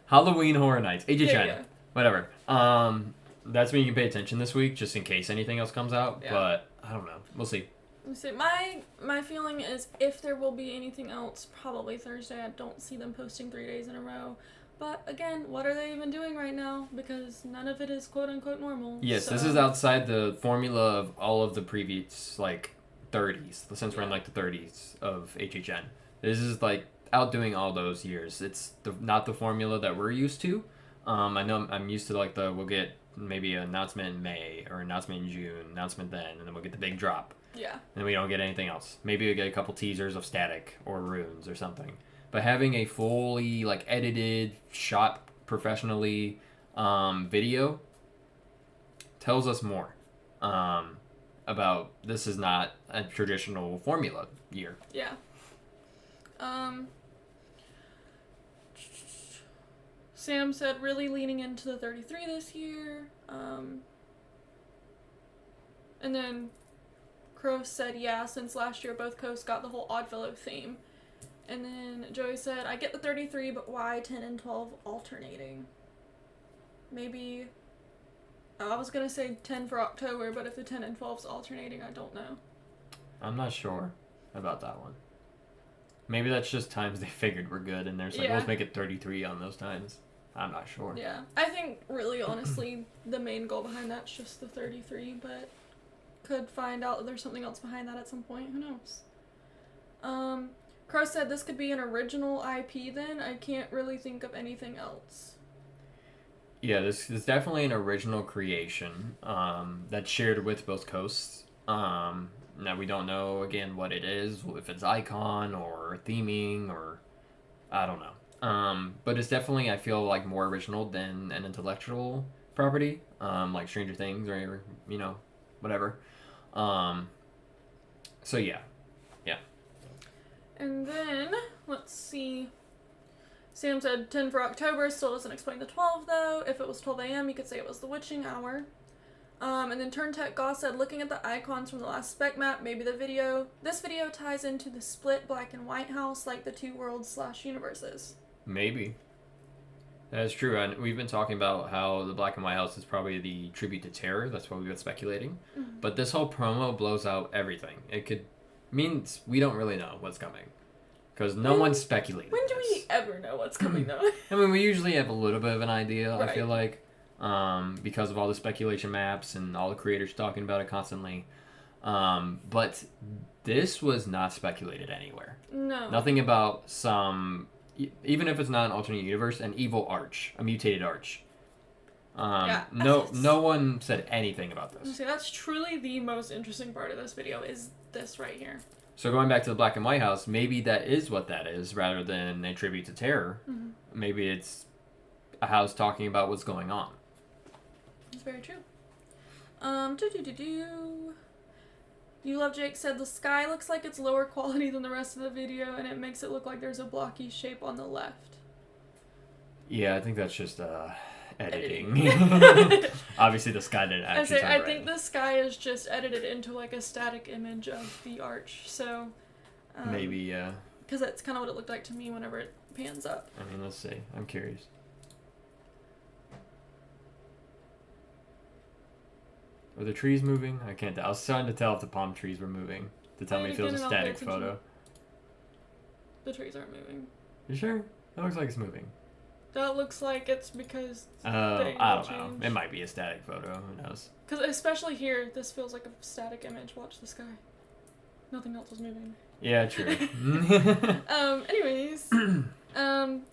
Halloween Horror Nights. There you HHN. go. Whatever. That's when you can pay attention this week, just in case anything else comes out. Yeah. But I don't know. We'll see. Let me see. My feeling is if there will be anything else, probably Thursday. I don't see them posting 3 days in a row. But again, what are they even doing right now? Because none of it is quote-unquote normal. Yes, so. this is outside the formula of all of the previous, like, 30s, since we're in, like, the 30s of HHN. This is, like, outdoing all those years. It's not the formula that we're used to. I know I'm used to, like, we'll get maybe an announcement in May, or announcement in June, announcement then, and then we'll get the big drop. Yeah. And we don't get anything else. Maybe we get a couple teasers of static or runes or something. But having a fully, like, edited, shot professionally video tells us more about this is not a traditional formula year. Yeah. Sam said really leaning into the 33 this year. And then Crow said, yeah, since last year both coasts got the whole Oddfellow theme. And then Joey said, I get the 33, but why 10 and 12 alternating? Maybe, I was going to say 10 for October, but if the 10 and 12's alternating, I don't know. I'm not sure about that one. Maybe that's just times they figured were good, and they're just like, Yeah. let's make it 33 on those times. I'm not sure. Yeah, I think really honestly the main goal behind that's just the 33, but could find out that there's something else behind that at some point. Who knows? Crow said this could be an original IP then. I can't really think of anything else. Yeah, this is definitely an original creation that's shared with both coasts. Now we don't know again what it is, if it's icon or theming or I don't know. But it's definitely, I feel like, more original than an intellectual property, like Stranger Things or whatever. So yeah. And then let's see. Sam said 10 for October, still doesn't explain the 12 though. If it was 12 a.m., you could say it was the witching hour. And then Turntech Goss said, looking at the icons from the last spec map, maybe this video ties into the split black and white house like the two worlds / universes. Maybe. That is true. And we've been talking about how the black and white house is probably the tribute to terror. That's what we've been speculating. Mm-hmm. But this whole promo blows out everything. It means we don't really know what's coming. Because no one's speculating. When do we ever know what's coming though? I mean, we usually have a little bit of an idea, Right. I feel like. Because of all the speculation maps and all the creators talking about it constantly. But this was not speculated anywhere. No. Nothing about even if it's not an alternate universe, an evil arch, a mutated arch. No one said anything about this. See, that's truly the most interesting part of this video is this right here. So going back to the black and white house, maybe that is what that is rather than a tribute to terror. Mm-hmm. Maybe it's a house talking about what's going on. It's very true. You Love Jake said the sky looks like it's lower quality than the rest of the video, and it makes it look like there's a blocky shape on the left. Yeah, I think that's just editing. Obviously, the sky didn't actually. I think the sky is just edited into like a static image of the arch. So maybe, yeah. Because that's kind of what it looked like to me whenever it pans up. I mean, let's see. I'm curious. Are the trees moving? I can't tell. I was trying to tell if the palm trees were moving to tell me if it was a static photo. The trees aren't moving. You sure? That looks like it's moving. That looks like it's because I don't know. It might be a static photo. Who knows? Because especially here, this feels like a static image. Watch the sky. Nothing else is moving. Yeah, true. Anyways.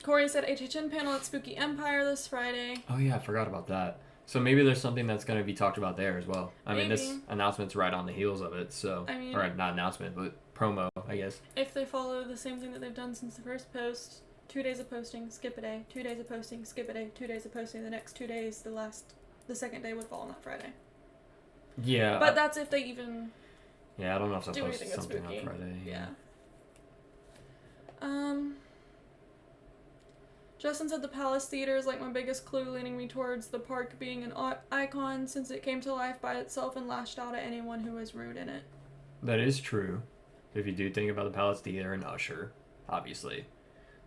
Corey said HHN panel at Spooky Empire this Friday. Oh yeah, I forgot about that. So maybe there's something that's going to be talked about there as well. I mean, this Maybe. announcement's right on the heels of it, so... I mean... Or not announcement, but promo, I guess. If they follow the same thing that they've done since the first post, 2 days of posting, skip a day, 2 days of posting, skip a day, 2 days of posting, the next 2 days, the second day would fall on that Friday. Yeah. But that's if they even... Yeah, I don't know if they'll do post anything that's something on spooky. Friday. Yeah. Justin said the Palace Theater is like my biggest clue, leaning me towards the park being an icon since it came to life by itself and lashed out at anyone who was rude in it. That is true. If you do think about the Palace Theater and Usher, obviously.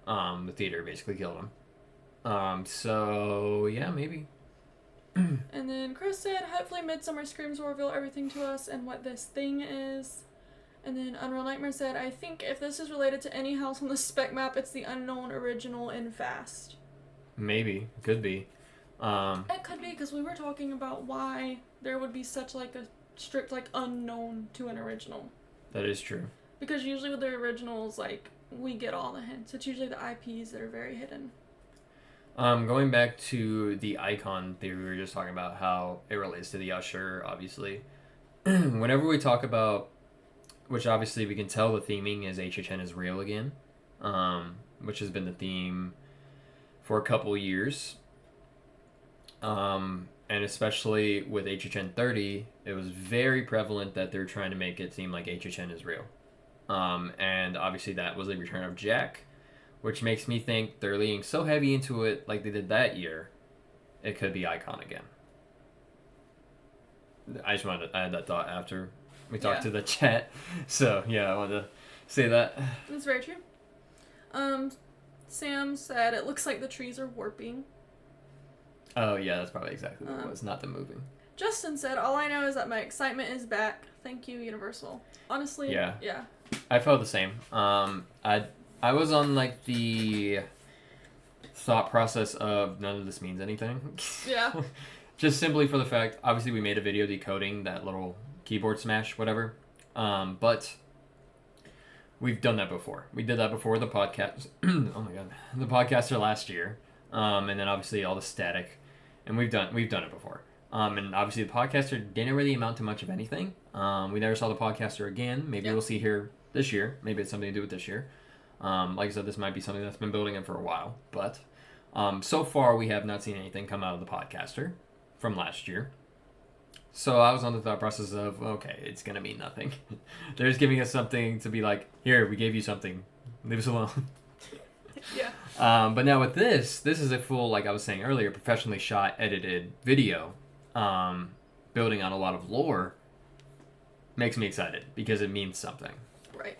The theater basically killed him. So, yeah, maybe. And then Chris said, hopefully Midsummer Screams will reveal everything to us and what this thing is. And then Unreal Nightmare said, I think if this is related to any house on the spec map, it's the unknown original in Fast. Maybe. Could be. It could be because we were talking about why there would be such like a strict like unknown to an original. That is true. Because usually with the originals, like, we get all the hints. It's usually the IPs that are very hidden. Going back to the icon theory, we were just talking about how it relates to the Usher, obviously. Whenever we talk about, which obviously we can tell the theming is HHN is real again, which has been the theme for a couple years. And especially with HHN 30, it was very prevalent that they're trying to make it seem like HHN is real. And obviously that was the return of Jack, which makes me think they're leaning so heavy into it like they did that year, it could be Icon again. I just wanted to add that thought after we talked to the chat. So, yeah, I wanted to say that. That's very true. Sam said it looks like the trees are warping. Oh, yeah, that's probably exactly what it was, not the moving. Justin said, all I know is that my excitement is back. Thank you, Universal. Honestly, yeah. I felt the same. I was on like the thought process of none of this means anything. Yeah. Just simply for the fact, obviously we made a video decoding that little keyboard smash, whatever. But we've done that before. We did that before the podcast. Oh my god, the podcaster last year. And then obviously all the static, and we've done it before. And obviously the podcaster didn't really amount to much of anything. We never saw the podcaster again. Maybe we'll see here this year. Maybe it's something to do with this year. Like I said, this might be something that's been building up for a while. But so far, we have not seen anything come out of the podcaster from last year. So I was on the thought process of, okay, it's going to mean nothing. They're just giving us something to be like, here, we gave you something. Leave us alone. Yeah. But now with this is a full, like I was saying earlier, professionally shot, edited video, building on a lot of lore. Makes me excited because it means something. Right.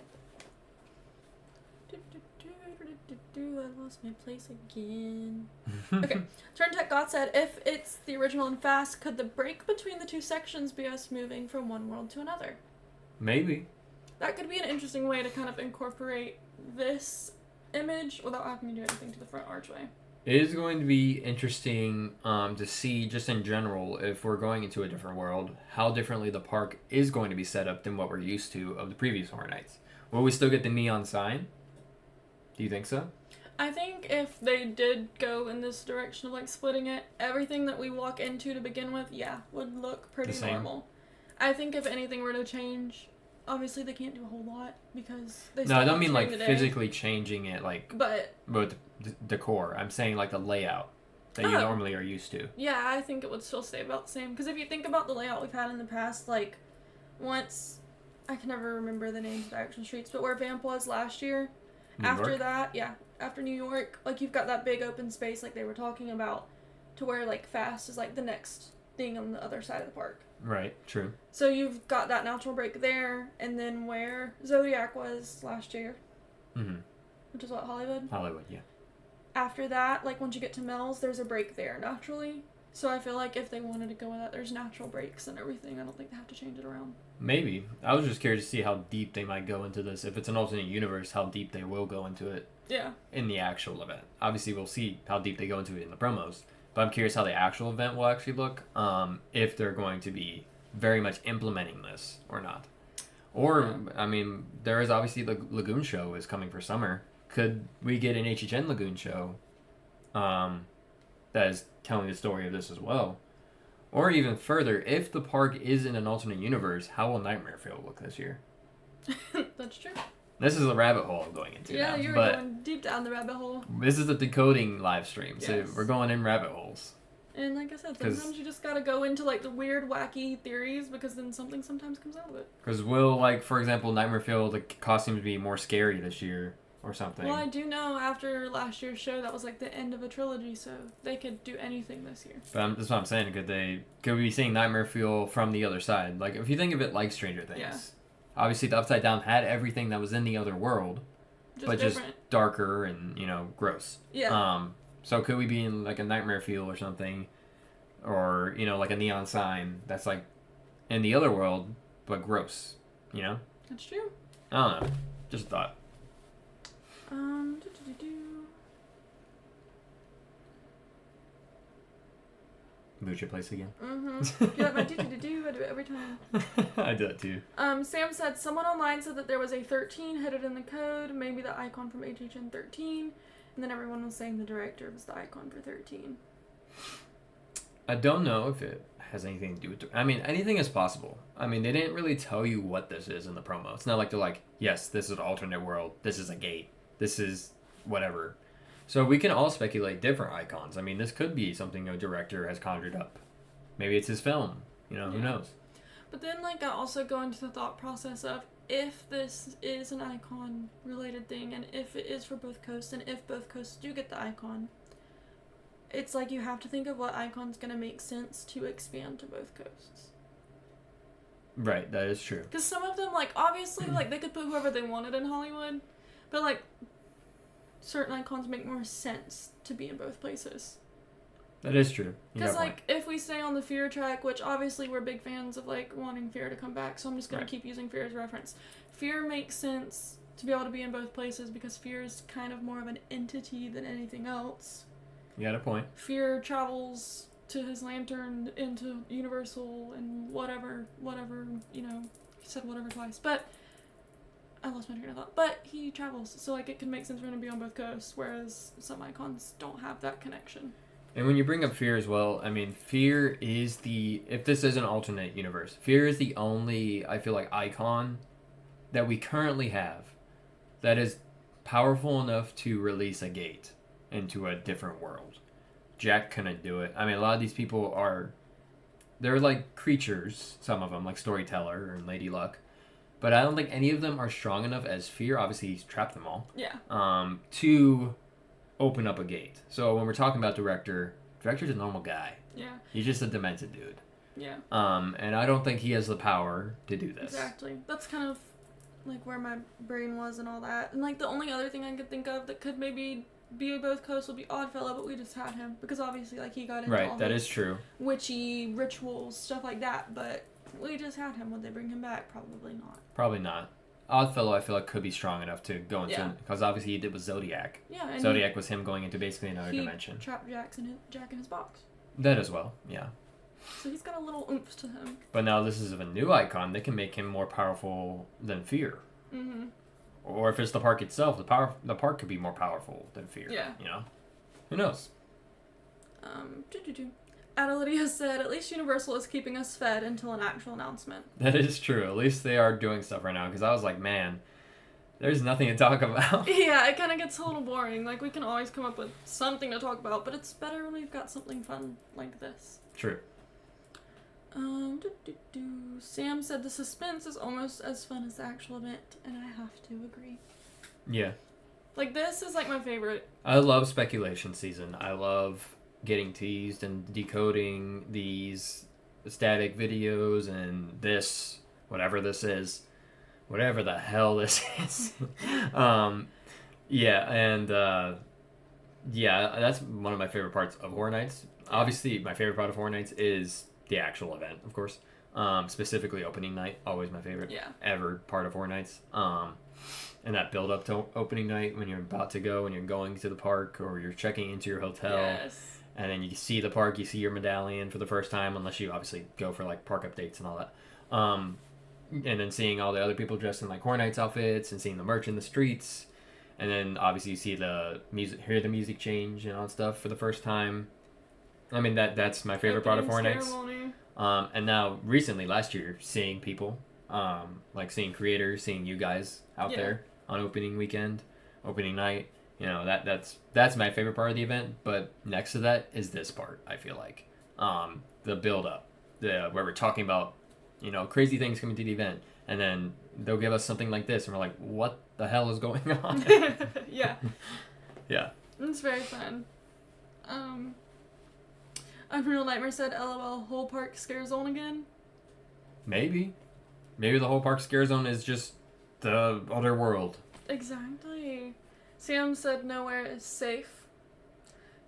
I lost my place again. Okay. Turn Tech God said, if it's the original and fast, could the break between the two sections be us moving from one world to another? Maybe. That could be an interesting way to kind of incorporate this image without having to do anything to the front archway. It is going to be interesting to see, just in general, if we're going into a different world, how differently the park is going to be set up than what we're used to of the previous Horror Nights. Will we still get the neon sign? Do you think so? I think if they did go in this direction of like splitting it, everything that we walk into to begin with, would look pretty normal. I think if anything were to change, obviously they can't do a whole lot because they. No, I don't mean like physically changing it, like. But with decor, I'm saying like the layout that you normally are used to. Yeah, I think it would still stay about the same because if you think about the layout we've had in the past, like once I can never remember the names of the action streets, but where Vamp was last year. After that, after New York, like you've got that big open space like they were talking about to where like Fast is like the next thing on the other side of the park. Right, true. So you've got that natural break there, and then where Zodiac was last year, which is what, Hollywood? Hollywood, yeah. After that, like once you get to Mel's, there's a break there naturally. So I feel like if they wanted to go with that, there's natural breaks and everything. I don't think they have to change it around. Maybe. I was just curious to see how deep they might go into this. If it's an alternate universe, how deep they will go into it. Yeah. In the actual event. Obviously, we'll see how deep they go into it in the promos. But I'm curious how the actual event will actually look. If they're going to be very much implementing this or not. Or, I mean, there is obviously the Lagoon show is coming for summer. Could we get an HHN Lagoon show that is telling the story of this as well? Or even further, if the park is in an alternate universe, how will Nightmare Field look this year? That's true. This is a rabbit hole I'm going into now. Yeah, you're going deep down the rabbit hole. This is the decoding live stream, so we're going in rabbit holes. And like I said, sometimes you just gotta go into like the weird, wacky theories because then something sometimes comes out of it. Because will, like, for example, Nightmare Field, the costumes be more scary this year or something? Well, I do know after last year's show that was like the end of a trilogy, so they could do anything this year. But that's what I'm saying. Could we be seeing Nightmare Field from the other side? Like, if you think of it like Stranger Things, obviously the Upside Down had everything that was in the other world, just darker and, gross. Yeah. So could we be in like a Nightmare Field or something, or like a neon sign that's like in the other world but gross, That's true. I don't know. Just a thought. Mooch your place again. You like my do-do-do-do? I do it every time. I do that too. Sam said, someone online said that there was a 13 headed in the code, maybe the icon from HHN 13, and then everyone was saying the director was the icon for 13. I don't know if it has anything to do with... I mean, anything is possible. I mean, they didn't really tell you what this is in the promo. It's not like they're like, yes, this is an alternate world, this is a gate, this is whatever. So we can all speculate different icons. I mean, this could be something a director has conjured up. Maybe it's his film. You know, who knows? But then, like, I also go into the thought process of if this is an icon-related thing, and if it is for both coasts, and if both coasts do get the icon, it's like you have to think of what icon's going to make sense to expand to both coasts. Right, that is true. Because some of them, like, obviously, like, they could put whoever they wanted in Hollywood, but, like, certain icons make more sense to be in both places. That is true. Because, like, if we stay on the Fear track, which obviously we're big fans of, like, wanting Fear to come back, so I'm just going to keep using Fear as reference. Fear makes sense to be able to be in both places because Fear is kind of more of an entity than anything else. You got a point. Fear travels to his lantern into Universal and whatever, you know, he said whatever twice, but I lost my train of thought. But he travels, so, like, it can make sense for him to be on both coasts, whereas some icons don't have that connection. And when you bring up Fear as well, I mean, Fear is the... If this is an alternate universe, Fear is the only, I feel like, icon that we currently have that is powerful enough to release a gate into a different world. Jack couldn't do it. I mean, a lot of these people are... They're like creatures, some of them, like Storyteller and Lady Luck. But I don't think any of them are strong enough as Fear. Obviously, he's trapped them all. Yeah. To open up a gate. So when we're talking about director's a normal guy. Yeah. He's just a demented dude. Yeah. And I don't think he has the power to do this. Exactly. That's kind of like where my brain was and all that. And like the only other thing I could think of that could maybe be both coasts would be Oddfellow, but we just had him because obviously like he got into all that is true. Witchy rituals, stuff like that, but we just had him. Would they bring him back? Probably not. Probably not. Oddfellow, I feel like, could be strong enough to go into... Because obviously he did with Zodiac. Yeah. And Zodiac was him going into basically another dimension. He trapped Jack in his box. That as well, yeah. So he's got a little oomph to him. But now this is of a new icon. They can make him more powerful than Fear. Mm-hmm. Or if it's the park itself, the park could be more powerful than Fear. Yeah. You know? Who knows? Adelydia said, at least Universal is keeping us fed until an actual announcement. That is true. At least they are doing stuff right now. Because I was like, man, there's nothing to talk about. Yeah, it kind of gets a little boring. Like, we can always come up with something to talk about, but it's better when we've got something fun like this. True. Sam said the suspense is almost as fun as the actual event, and I have to agree. Yeah. Like, this is, like, my favorite. I love speculation season. I love getting teased and decoding these static videos and this, whatever this is, whatever the hell this is. That's one of my favorite parts of Horror Nights. Obviously, my favorite part of Horror Nights is the actual event, of course. Specifically opening night, always my favorite ever part of Horror Nights. And that build up to opening night when you're about to go and you're going to the park or you're checking into your hotel. Yes. And then you see the park, you see your medallion for the first time, unless you obviously go for like park updates and all that. And then seeing all the other people dressed in like Horror Nights outfits and seeing the merch in the streets. And then obviously you see the music, hear the music change and all that stuff for the first time. I mean, that's my favorite part of Horror Nights. And now recently, last year, seeing people, like seeing creators, seeing you guys out there on opening weekend, opening night. You know, that's my favorite part of the event, but next to that is this part, I feel like. The build-up, where we're talking about, you know, crazy things coming to the event, and then they'll give us something like this, and we're like, what the hell is going on? Yeah. Yeah. It's very fun. Unreal Nightmare said, LOL, whole park scare zone again? Maybe the whole park scare zone is just the other world. Exactly. Sam said nowhere is safe.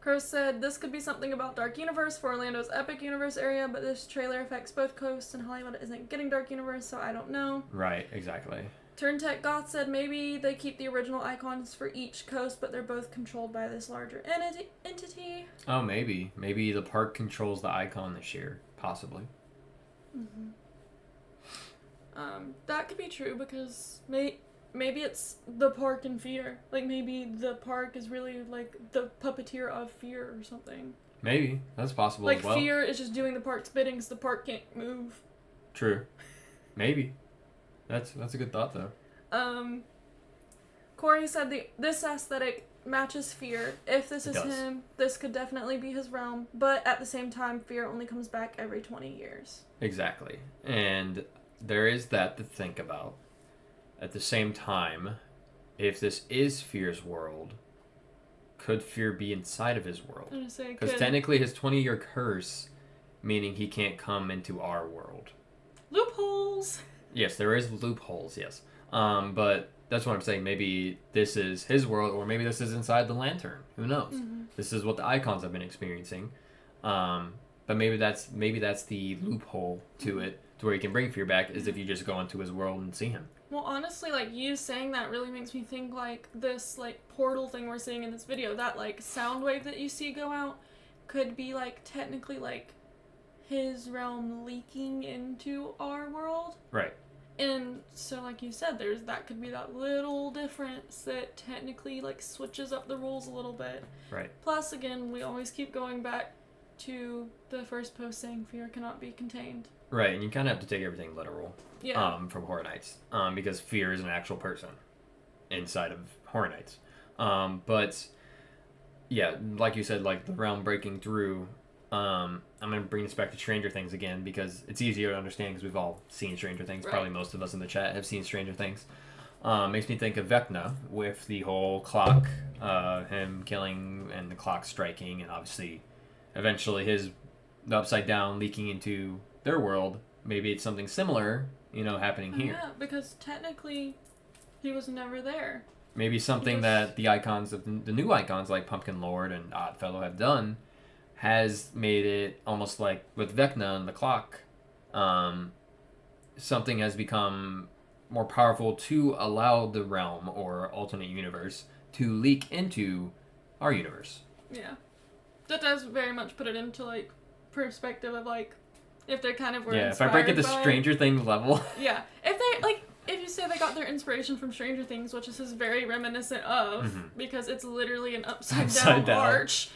Crow said this could be something about Dark Universe for Orlando's Epic Universe area, but this trailer affects both coasts and Hollywood isn't getting Dark Universe, so I don't know. Right, exactly. Turntech Goth said maybe they keep the original icons for each coast, but they're both controlled by this larger entity. Oh, maybe. Maybe the park controls the icon this year. Possibly. Mm-hmm. That could be true because maybe it's the park in Fear. Like, maybe the park is really, like, the puppeteer of Fear or something. Maybe. That's possible like, as well. Fear is just doing the park's bidding because the park can't move. True. Maybe. That's a good thought, though. Corey said this aesthetic matches Fear. If this is does. him, this could definitely be his realm. But at the same time, Fear only comes back every 20 years. Exactly. And there is that to think about. At the same time, if this is Fear's world, could Fear be inside of his world? Because technically his 20-year curse, meaning he can't come into our world. Loopholes! Yes, there is loopholes, yes. But that's what I'm saying. Maybe this is his world, or maybe this is inside the lantern. Who knows? Mm-hmm. This is what the icons have been experiencing. But maybe that's the loophole to it, to where you can bring Fear back, is if you just go into his world and see him. Well, honestly, like, you saying that really makes me think, like, this, like, portal thing we're seeing in this video, that, like, sound wave that you see go out could be, like, technically, like, his realm leaking into our world. Right. And so, like you said, that could be that little difference that technically, like, switches up the rules a little bit. Right. Plus, again, we always keep going back to the first post saying Fear cannot be contained. Right, and you kind of have to take everything literal. Yeah. From Horror Nights. Because Fear is an actual person inside of Horror Nights. But, yeah, like you said, like, the realm breaking through. I'm going to bring this back to Stranger Things again, because it's easier to understand because we've all seen Stranger Things. Right. Probably most of us in the chat have seen Stranger Things. Makes me think of Vecna with the whole clock, him killing and the clock striking, and obviously eventually the Upside Down leaking into their world. Maybe it's something similar, happening here. Yeah, because technically he was never there. Maybe something that the icons of the new icons like Pumpkin Lord and Oddfellow have done has made it almost like with Vecna and the clock, something has become more powerful to allow the realm or alternate universe to leak into our universe. Yeah. That does very much put it into, like, perspective of, like, if they kind of were if I break it to Stranger Things level. Yeah. If they, like, if you say they got their inspiration from Stranger Things, which this is very reminiscent of, because it's literally an upside down arch.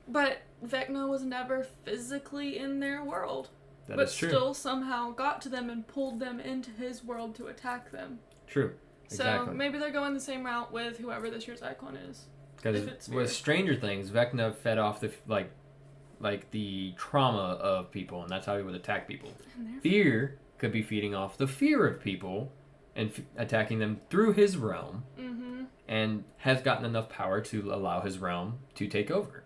But Vecna was never physically in their world. That but is true. Still somehow got to them and pulled them into his world to attack them. True. Exactly. So maybe they're going the same route with whoever this year's icon is. Because with Stranger Things, Vecna fed off the the trauma of people, and that's how he would attack people. Fear could be feeding off the fear of people and attacking them through his realm, and has gotten enough power to allow his realm to take over.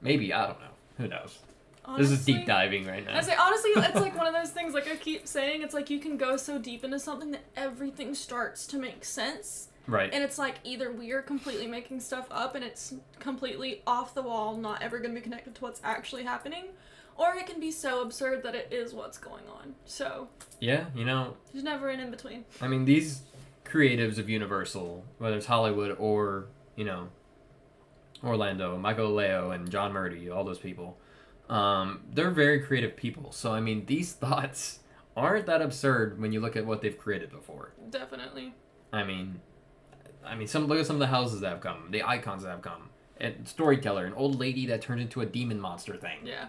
Maybe, I don't know. Who knows? Honestly, this is deep diving right now. I say, honestly, it's like one of those things, like I keep saying, it's like you can go so deep into something that everything starts to make sense. Right. And it's like either we are completely making stuff up and it's completely off the wall, not ever going to be connected to what's actually happening, or it can be so absurd that it is what's going on. So. Yeah, there's never an in-between. I mean, these creatives of Universal, whether it's Hollywood or, Orlando, Michael Leo, and John Murdy, all those people, they're very creative people. So, I mean, these thoughts aren't that absurd when you look at what they've created before. Definitely. I mean, look at some of the houses that have come, the icons that have come. And Storyteller, an old lady that turned into a demon monster thing. Yeah.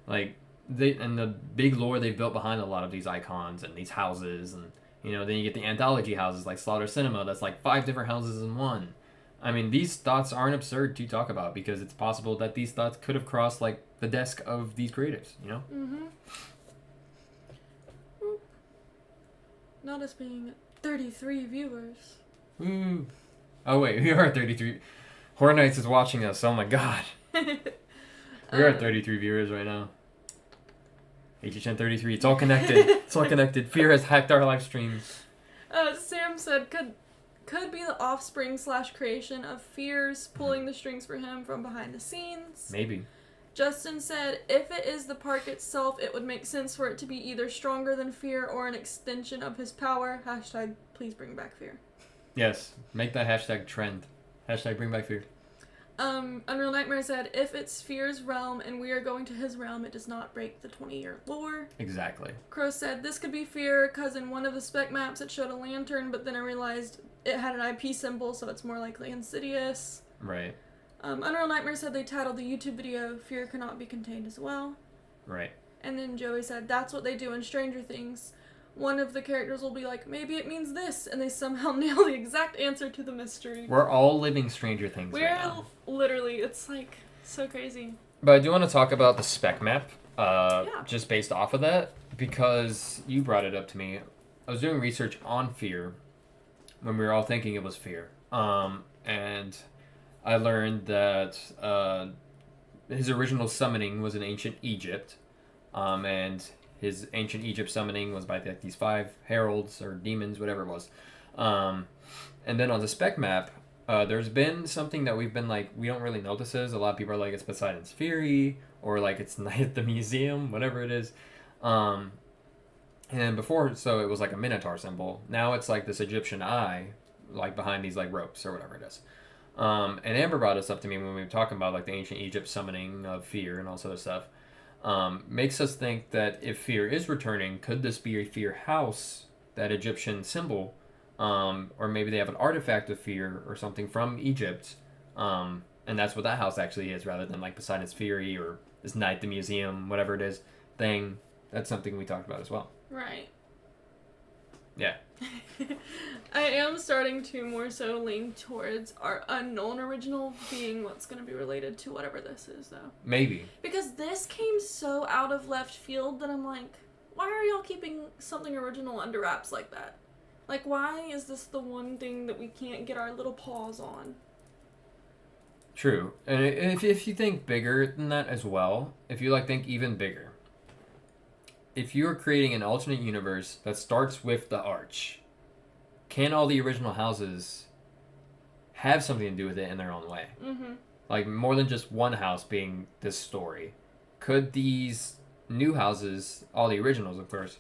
Like, and the big lore they've built behind a lot of these icons and these houses, and then you get the anthology houses like Slaughter Cinema, that's like 5 different houses in one. I mean, these thoughts aren't absurd to talk about because it's possible that these thoughts could have crossed like the desk of these creatives, Not us being 33 viewers. Woo. Oh wait, we are at 33. Horror Nights is watching us. Oh my god. We're at 33 viewers right now. HHN 33. It's all connected. It's all connected. Fear has hacked our live streams. Sam said could be the offspring / creation of Fears pulling the strings for him from behind the scenes. Maybe. Justin said, if it is the park itself, it would make sense for it to be either stronger than fear or an extension of his power. Hashtag, please bring back fear. Yes, make that hashtag trend. Hashtag bring back fear. Unreal Nightmare said, if it's Fear's realm and we are going to his realm, it does not break the 20-year lore. Exactly. Crow said, this could be Fear, because in one of the spec maps it showed a lantern, but then I realized it had an IP symbol, so it's more likely Insidious. Right. Unreal Nightmare said they titled the YouTube video, Fear Cannot Be Contained as well. Right. And then Joey said, that's what they do in Stranger Things. One of the characters will be like, maybe it means this, and they somehow nail the exact answer to the mystery. We're all living Stranger Things right now. Literally, it's like so crazy. But I do want to talk about the spec map, Yeah. just based off of that, because you brought it up to me. I was doing research on Fear when we were all thinking it was Fear. And I learned that his original summoning was in ancient Egypt, and his ancient Egypt summoning was by these 5 heralds or demons, whatever it was. And then on the spec map, there's been something that we've been like, we don't really know what this is. A lot of people are like, it's Poseidon's Fury, or like it's Night at the Museum, whatever it is. And before, so it was like a Minotaur symbol. Now it's like this Egyptian eye, like behind these like ropes or whatever it is. And Amber brought this up to me when we were talking about like the ancient Egypt summoning of Fear and all sort of stuff. Makes us think that if Fear is returning, could this be a Fear house, that Egyptian symbol? Or maybe they have an artifact of Fear or something from Egypt. And that's what that house actually is, rather than like Poseidon's Fury or this Night at the Museum, whatever it is, thing. That's something we talked about as well. Right. Yeah. I am starting to more so lean towards our unknown original being what's going to be related to whatever this is, though. Maybe. Because this came so out of left field that I'm like, why are y'all keeping something original under wraps like that? Like, why is this the one thing that we can't get our little paws on? True. And if you think bigger than that as well, if you like think even bigger, if you're creating an alternate universe that starts with the Arch, can all the original houses have something to do with it in their own way? Mm-hmm. Like, more than just one house being this story. Could these new houses, all the originals, of course,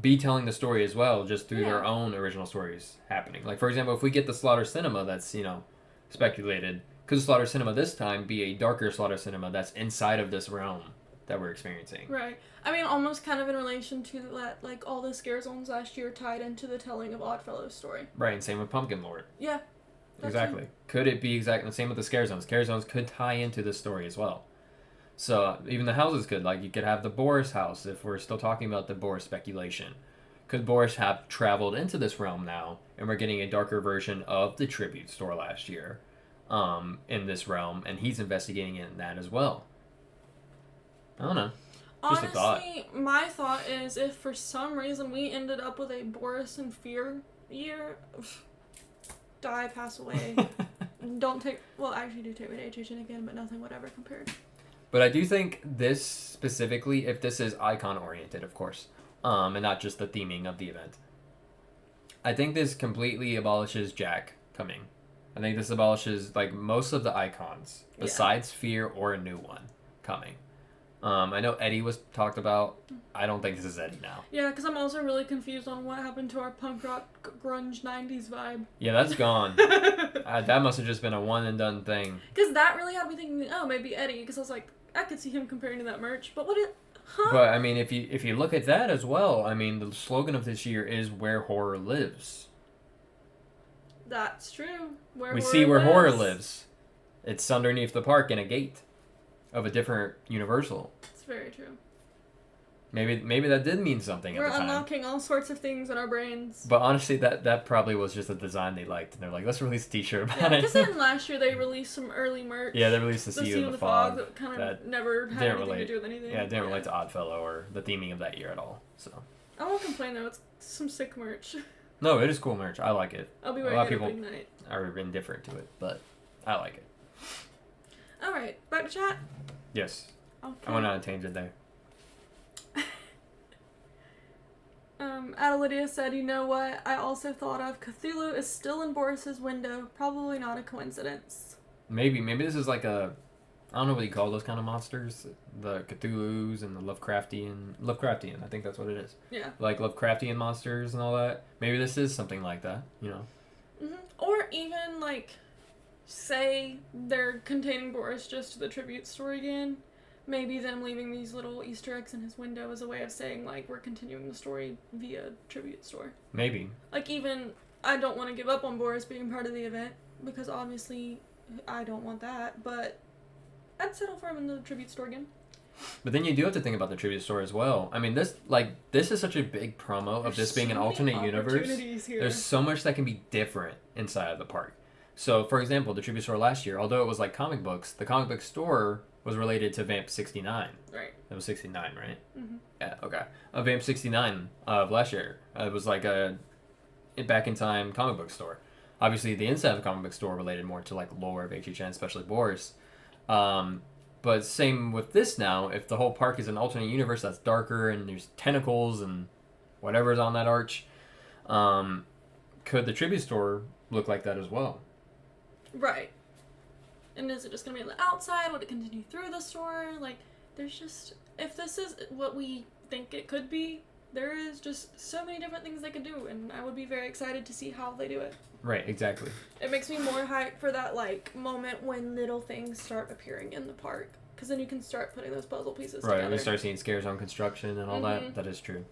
be telling the story as well, just through their own original stories happening? Like, for example, if we get the Slaughter Cinema that's, speculated, could the Slaughter Cinema this time be a darker Slaughter Cinema that's inside of this realm that we're experiencing? Right. I mean, almost kind of in relation to that, like, all the scare zones last year tied into the telling of Oddfellow's story. Right, and same with Pumpkin Lord. Yeah. Exactly. True. Could it be exactly the same with the scare zones? Scare zones could tie into this story as well. So even the houses could, like, you could have the Boris house, if we're still talking about the Boris speculation. Could Boris have traveled into this realm now, and we're getting a darker version of the tribute store last year in this realm, and he's investigating in that as well? I don't know. Just Honestly, a thought. My thought is if for some reason we ended up with a Boris and Fear year, die, pass away. Don't take, well, actually do take radiation again, but nothing would ever compared. But I do think this specifically, if this is icon oriented, of course, and not just the theming of the event, I think this completely abolishes Jack coming. I think this abolishes like most of the icons besides Fear or a new one coming. I know Eddie was talked about. I don't think this is Eddie now. Yeah, because I'm also really confused on what happened to our punk rock grunge 90s vibe. Yeah, that's gone. That must have just been a one and done thing. Because that really had me thinking, oh, maybe Eddie. Because I was like, I could see him comparing to that merch. But what it... Huh? But, I mean, if you look at that as well, I mean, the slogan of this year is Where Horror Lives. That's true. We see where horror lives. It's underneath the park in a gate of a different Universal. It's very true. Maybe that did mean something at the time. We're unlocking all sorts of things in our brains. But honestly, that probably was just a design they liked, and they're like, let's release a t-shirt about Yeah, it. because then last year they released some early merch. Yeah, they released the See You in the Fog. That kind of never had anything to do with anything. Yeah, it didn't relate to Oddfellow or the theming of that year at all. So I won't complain though. It's some sick merch. No, it is cool merch. I like it. I'll be wearing it at big night. Are indifferent to it, but I like it. All right, back to chat. Yes. Okay. I went on a tangent there. Adelydia said, you know what? I also thought of Cthulhu is still in Boris's window. Probably not a coincidence. Maybe this is like a I don't know what you call those kind of monsters. The Cthulhu's and the Lovecraftian. I think that's what it is. Yeah. Like Lovecraftian monsters and all that. Maybe this is something like that, you know? Or even, like, say they're containing Boris just to the tribute store again. Maybe them leaving these little Easter eggs in his window as a way of saying, like, we're continuing the story via tribute store. Maybe. Like, even, I don't want to give up on Boris being part of the event, because obviously I don't want that, but I'd settle for him in the tribute store again. But then you do have to think about the tribute store as well. I mean, this is such a big promo of this being an alternate universe. Here. There's so much that can be different inside of the park. So, for example, the tribute store last year, although it was like comic books, the comic book store was related to Vamp 69. Right. It was 69, right? Mm-hmm. Yeah, okay. Vamp 69 of last year. It was like a back in time comic book store. Obviously, the inside of the comic book store related more to like lore of HHN, especially Boris. But same with this now. If the whole park is an alternate universe that's darker and there's tentacles and whatever's on that arch, could the tribute store look like that as well? Right. And is it just going to be on the outside? Would it continue through the store? Like, there's just... If this is what we think it could be, there is just so many different things they could do, and I would be very excited to see how they do it. Right, exactly. It makes me more hyped for that, like, moment when little things start appearing in the park. Because then you can start putting those puzzle pieces together. Right, we start seeing scare zone construction and all that. That is true.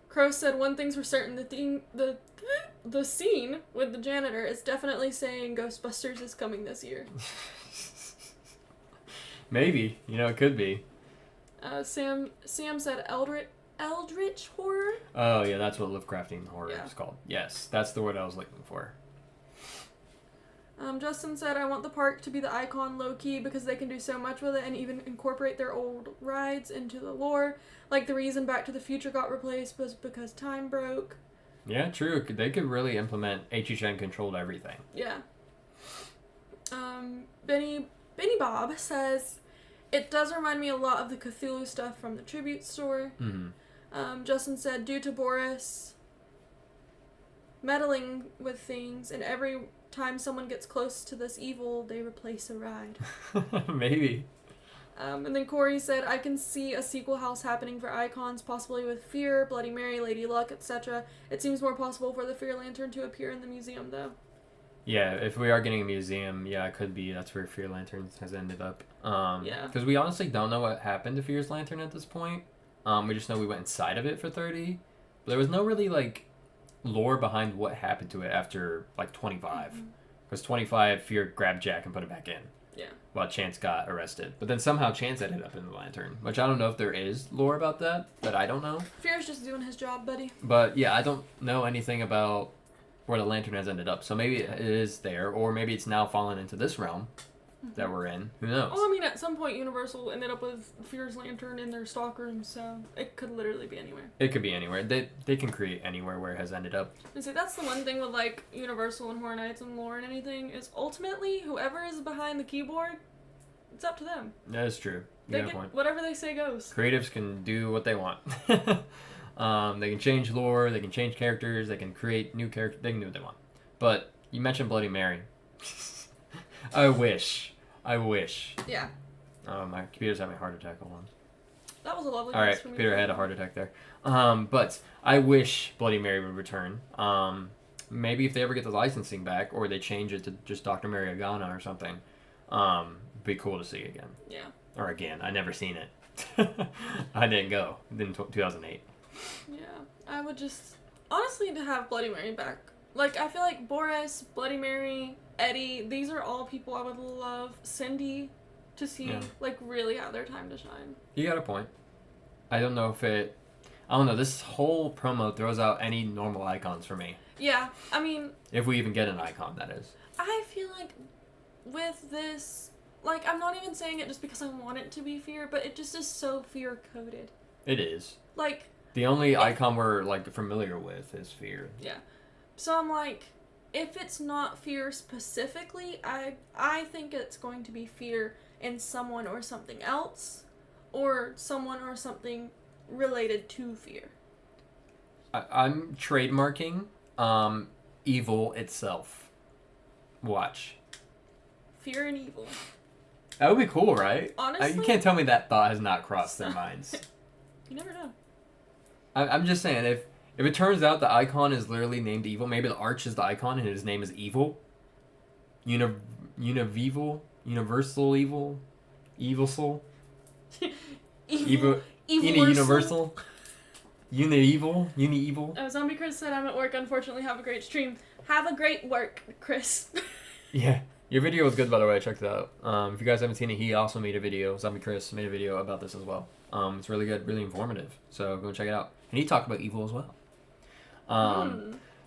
Crow said one thing's for certain, the scene with the janitor is definitely saying Ghostbusters is coming this year. Maybe. You know, it could be. Sam said Eldritch horror? Oh, yeah, that's what Lovecraftian horror is called. Yes, that's the word I was looking for. Justin said, I want the park to be the icon low-key because they can do so much with it and even incorporate their old rides into the lore. Like the reason Back to the Future got replaced was because time broke. Yeah, true. They could really implement HHN controlled everything. Yeah. Benny Bob says, it does remind me a lot of the Cthulhu stuff from the tribute store. Mm-hmm. Justin said, due to Boris meddling with things, and every time someone gets close to this evil, they replace a ride. Maybe. And then Corey said, I can see a sequel house happening for icons, possibly with Fear, Bloody Mary, Lady Luck, etc. It seems more possible for the Fear Lantern to appear in the museum, though. Yeah, if we are getting a museum, yeah, it could be. That's where Fear Lantern has ended up. Yeah. Because we honestly don't know what happened to Fear's Lantern at this point. We just know we went inside of it for 30. But there was no really, like, lore behind what happened to it after, like, 25. Because 25, Fear grabbed Jack and put it back in. Yeah. While Chance got arrested. But then somehow Chance ended up in the Lantern. Which I don't know if there is lore about that. But I don't know. Fear's just doing his job, buddy. But, yeah, I don't know anything about where the Lantern has ended up. So maybe it is there. Or maybe it's now fallen into this realm that we're in. Who knows? Well, I mean, at some point, Universal ended up with Fear's Lantern in their stockroom, so it could literally be anywhere. It could be anywhere. They can create anywhere where it has ended up. And so that's the one thing with, like, Universal and Horror Nights and lore and anything, is ultimately, whoever is behind the keyboard, it's up to them. That is true. They get point. Whatever they say goes. Creatives can do what they want. They can change lore, they can change characters, they can create new characters, they can do what they want. But you mentioned Bloody Mary. I wish. Yeah. My computer's having a heart attack. Hold on. That was a lovely. Alright, computer had a heart attack there. But I wish Bloody Mary would return. Maybe if they ever get the licensing back, or they change it to just Dr. Mary Agana or something, be cool to see again. Yeah. Or again. I never seen it. I didn't go in 2008. Yeah. I would just... Honestly, to have Bloody Mary back. Like, I feel like Boris, Bloody Mary, Eddie, these are all people I would love. Cindy, to see, like, really have their time to shine. You got a point. I don't know if it... I don't know. This whole promo throws out any normal icons for me. Yeah. I mean... If we even get an icon, that is. I feel like with this... Like, I'm not even saying it just because I want it to be Fear, but it just is so Fear-coded. It is. Like... The only icon we're, like, familiar with is Fear. Yeah. So I'm like, if it's not Fear specifically, I think it's going to be Fear in someone or something else, or someone or something related to Fear. I'm trademarking evil itself. Watch. Fear and evil. That would be cool, right? Honestly, you can't tell me that thought has not crossed their minds. You never know. I'm just saying, if it turns out the icon is literally named Evil, maybe the Arch is the icon and his name is Evil. Univeval, Universal Evil, Evil Soul, Evil. Universal, Uni-Evil. Zombie Chris said, I'm at work, unfortunately, have a great stream. Have a great work, Chris. Yeah. Your video was good, by the way. I checked it out. If you guys haven't seen it, he also made a video. Zombie Chris made a video about this as well. It's really good, really informative. So go check it out. And he talked about evil as well.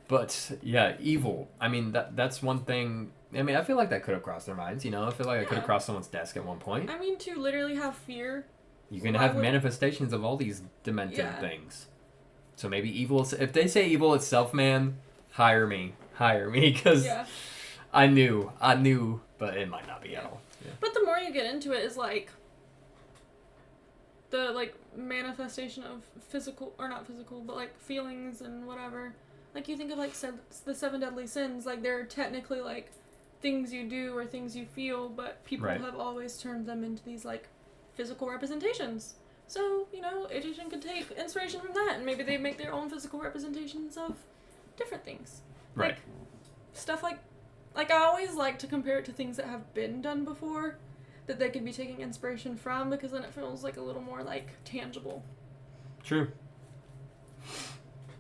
But yeah, evil. I mean, that's one thing. I mean, I feel like that could have crossed their minds. You know, I feel like it could have crossed someone's desk at one point. I mean, to literally have fear. You can have manifestations of all these demented things. So maybe evil. If they say evil itself, man, hire me, because. Yeah. I knew, but it might not be at all. Yeah. But the more you get into it, is like the like manifestation of physical, or not physical, but like feelings and whatever. Like you think of like the 7 deadly sins, like they're technically like things you do or things you feel, but people have always turned them into these like physical representations. So, you know, HHN could take inspiration from that, and maybe they make their own physical representations of different things. Right. Like, stuff like I always like to compare it to things that have been done before that they could be taking inspiration from, because then it feels like a little more like tangible. True.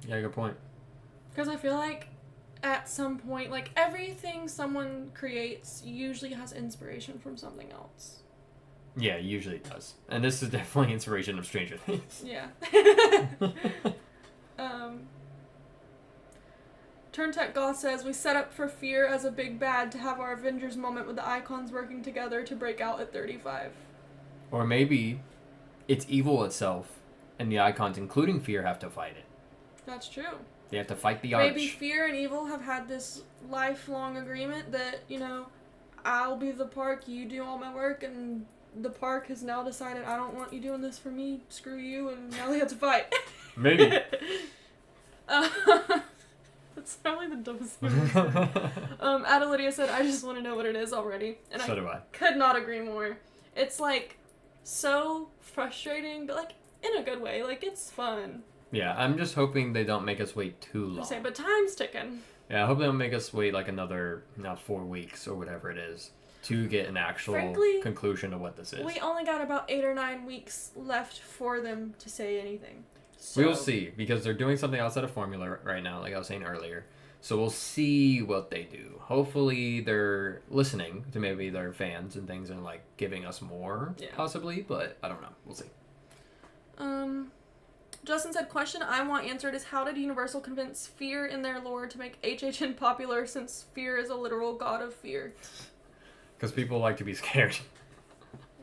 Yeah, good point. Because I feel like at some point, like everything someone creates usually has inspiration from something else. Yeah, usually it does. And this is definitely inspiration of Stranger Things. Yeah. Turntech Goth says, we set up for Fear as a big bad to have our Avengers moment with the icons working together to break out at 35. Or maybe it's evil itself, and the icons, including Fear, have to fight it. That's true. They have to fight the Arch. Maybe Fear and Evil have had this lifelong agreement that, you know, I'll be the park, you do all my work, and the park has now decided, I don't want you doing this for me, screw you, and now they have to fight. Maybe. That's probably the dumbest thing I've said. Adelydia said, I just want to know what it is already. And so do I. Could not agree more. It's, like, so frustrating, but, like, in a good way. Like, it's fun. Yeah, I'm just hoping they don't make us wait too long. But time's ticking. Yeah, I hope they don't make us wait, like, another, 4 weeks or whatever it is to get an actual conclusion of what this is. We only got about 8 or 9 weeks left for them to say anything. So. We will see, because they're doing something outside of formula right now, like I was saying earlier. So we'll see what they do. Hopefully they're listening to maybe their fans and things and, like, giving us more, possibly. But I don't know. We'll see. Justin said, question I want answered is, how did Universal convince Fear in their lore to make HHN popular, since Fear is a literal god of fear? Because people like to be scared.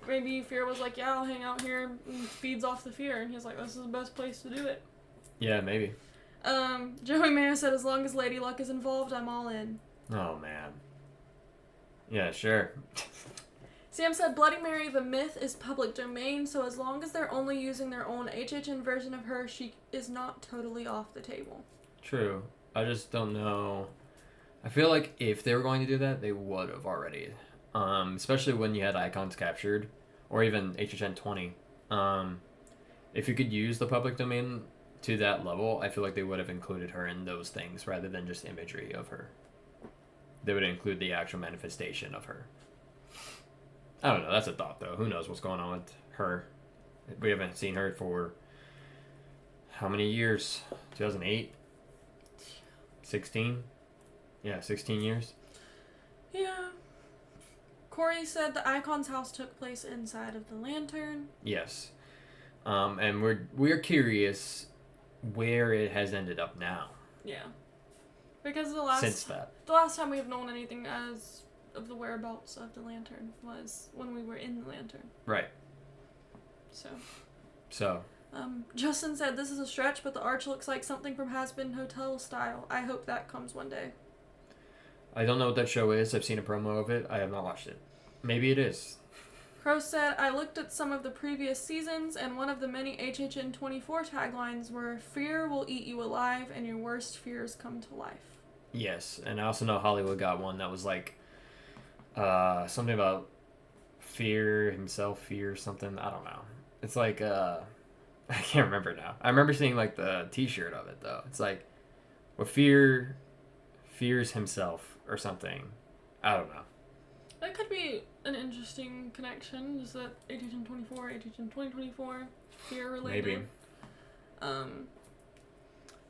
Maybe Fear was like, yeah, I'll hang out here, and feeds off the fear, and he's like, this is the best place to do it. Yeah, maybe. Joey Mayer said, as long as Lady Luck is involved, I'm all in. Oh, man. Yeah, sure. Sam said, Bloody Mary, the myth, is public domain, so as long as they're only using their own HHN version of her, she is not totally off the table. True. I just don't know. I feel like if they were going to do that, they would have already. Especially when you had icons captured, or even HHN 20. If you could use the public domain to that level, I feel like they would have included her in those things rather than just imagery of her. They would include the actual manifestation of her. I don't know, that's a thought though. Who knows what's going on with her? We haven't seen her for how many years? 2008? 16? Yeah, 16 years. Yeah. Corey said the Icon's house took place inside of the lantern. Yes. And we're curious where it has ended up now. Yeah. Because the last time we've known anything as of the whereabouts of the lantern was when we were in the lantern. Right. So. Justin said, this is a stretch, but the arch looks like something from Has Been Hotel style. I hope that comes one day. I don't know what that show is. I've seen a promo of it. I have not watched it. Maybe it is. Crow said, I looked at some of the previous seasons, and one of the many HHN 24 taglines were, fear will eat you alive, and your worst fears come to life. Yes, and I also know Hollywood got one that was like, something about fear himself, fear something. I don't know. It's like I can't remember now. I remember seeing like the T-shirt of it though. It's like, what fear fears himself or something. I don't know. That could be an interesting connection. Is that 1824, 2024, fear related? Maybe.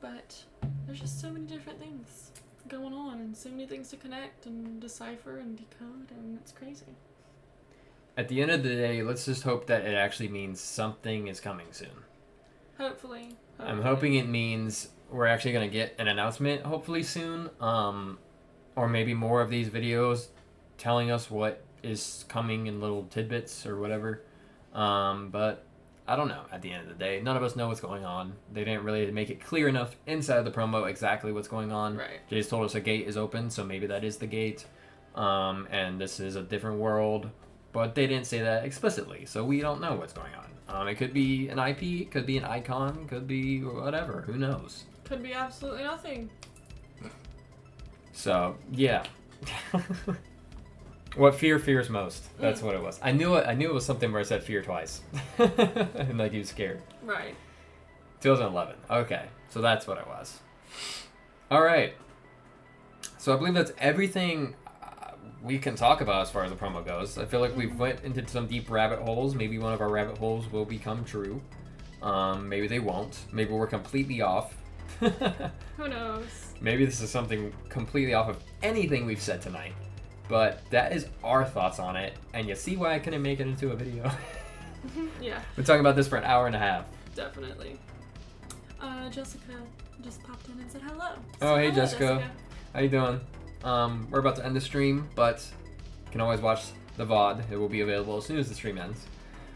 But there's just so many different things going on, and so many things to connect and decipher and decode, and it's crazy. At the end of the day, let's just hope that it actually means something is coming soon. Hopefully. I'm hoping it means we're actually going to get an announcement hopefully soon, or maybe more of these videos telling us what is coming in little tidbits or whatever. But I don't know. At the end of the day, none of us know what's going on. They didn't really make it clear enough inside of the promo exactly what's going on. Right. They just told us a gate is open, so maybe that is the gate, and this is a different world. But they didn't say that explicitly, so we don't know what's going on. It could be an IP, it could be an icon, could be whatever. Who knows? Could be absolutely nothing. So yeah. What fear fears most? That's what it was. I knew it was something where I said fear twice, and like he was scared. Right. 2011. Okay, so that's what it was. All right. So I believe that's everything we can talk about as far as the promo goes. I feel like we've went into some deep rabbit holes. Maybe one of our rabbit holes will become true. Maybe they won't. Maybe we're completely off. Who knows? Maybe this is something completely off of anything we've said tonight. But that is our thoughts on it, and you see why I couldn't make it into a video. Yeah. We're talking about this for an hour and a half. Definitely. Jessica just popped in and said hello. Oh, hey, hello, Jessica. How you doing? We're about to end the stream, but you can always watch the VOD. It will be available as soon as the stream ends.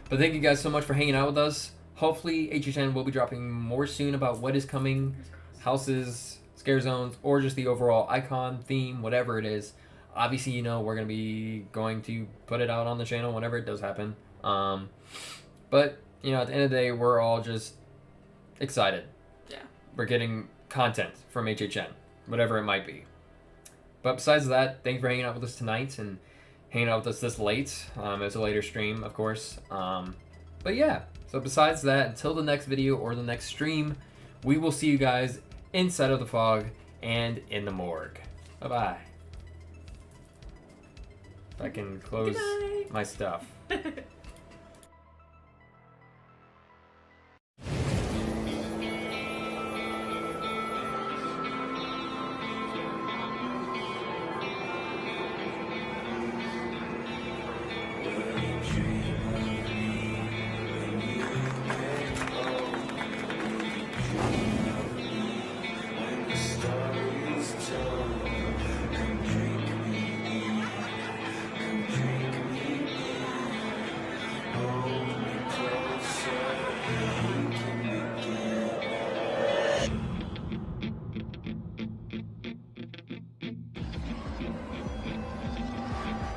But thank you guys so much for hanging out with us. Hopefully, HHN will be dropping more soon about what is coming, houses, scare zones, or just the overall icon, theme, whatever it is. Obviously, you know, we're going to put it out on the channel whenever it does happen. But, you know, at the end of the day, we're all just excited. Yeah. We're getting content from HHN, whatever it might be. But besides that, thank you for hanging out with us tonight and hanging out with us this late. It's a later stream, of course. But yeah, so besides that, until the next video or the next stream, we will see you guys inside of the fog and in the morgue. Bye-bye. If I can close my stuff.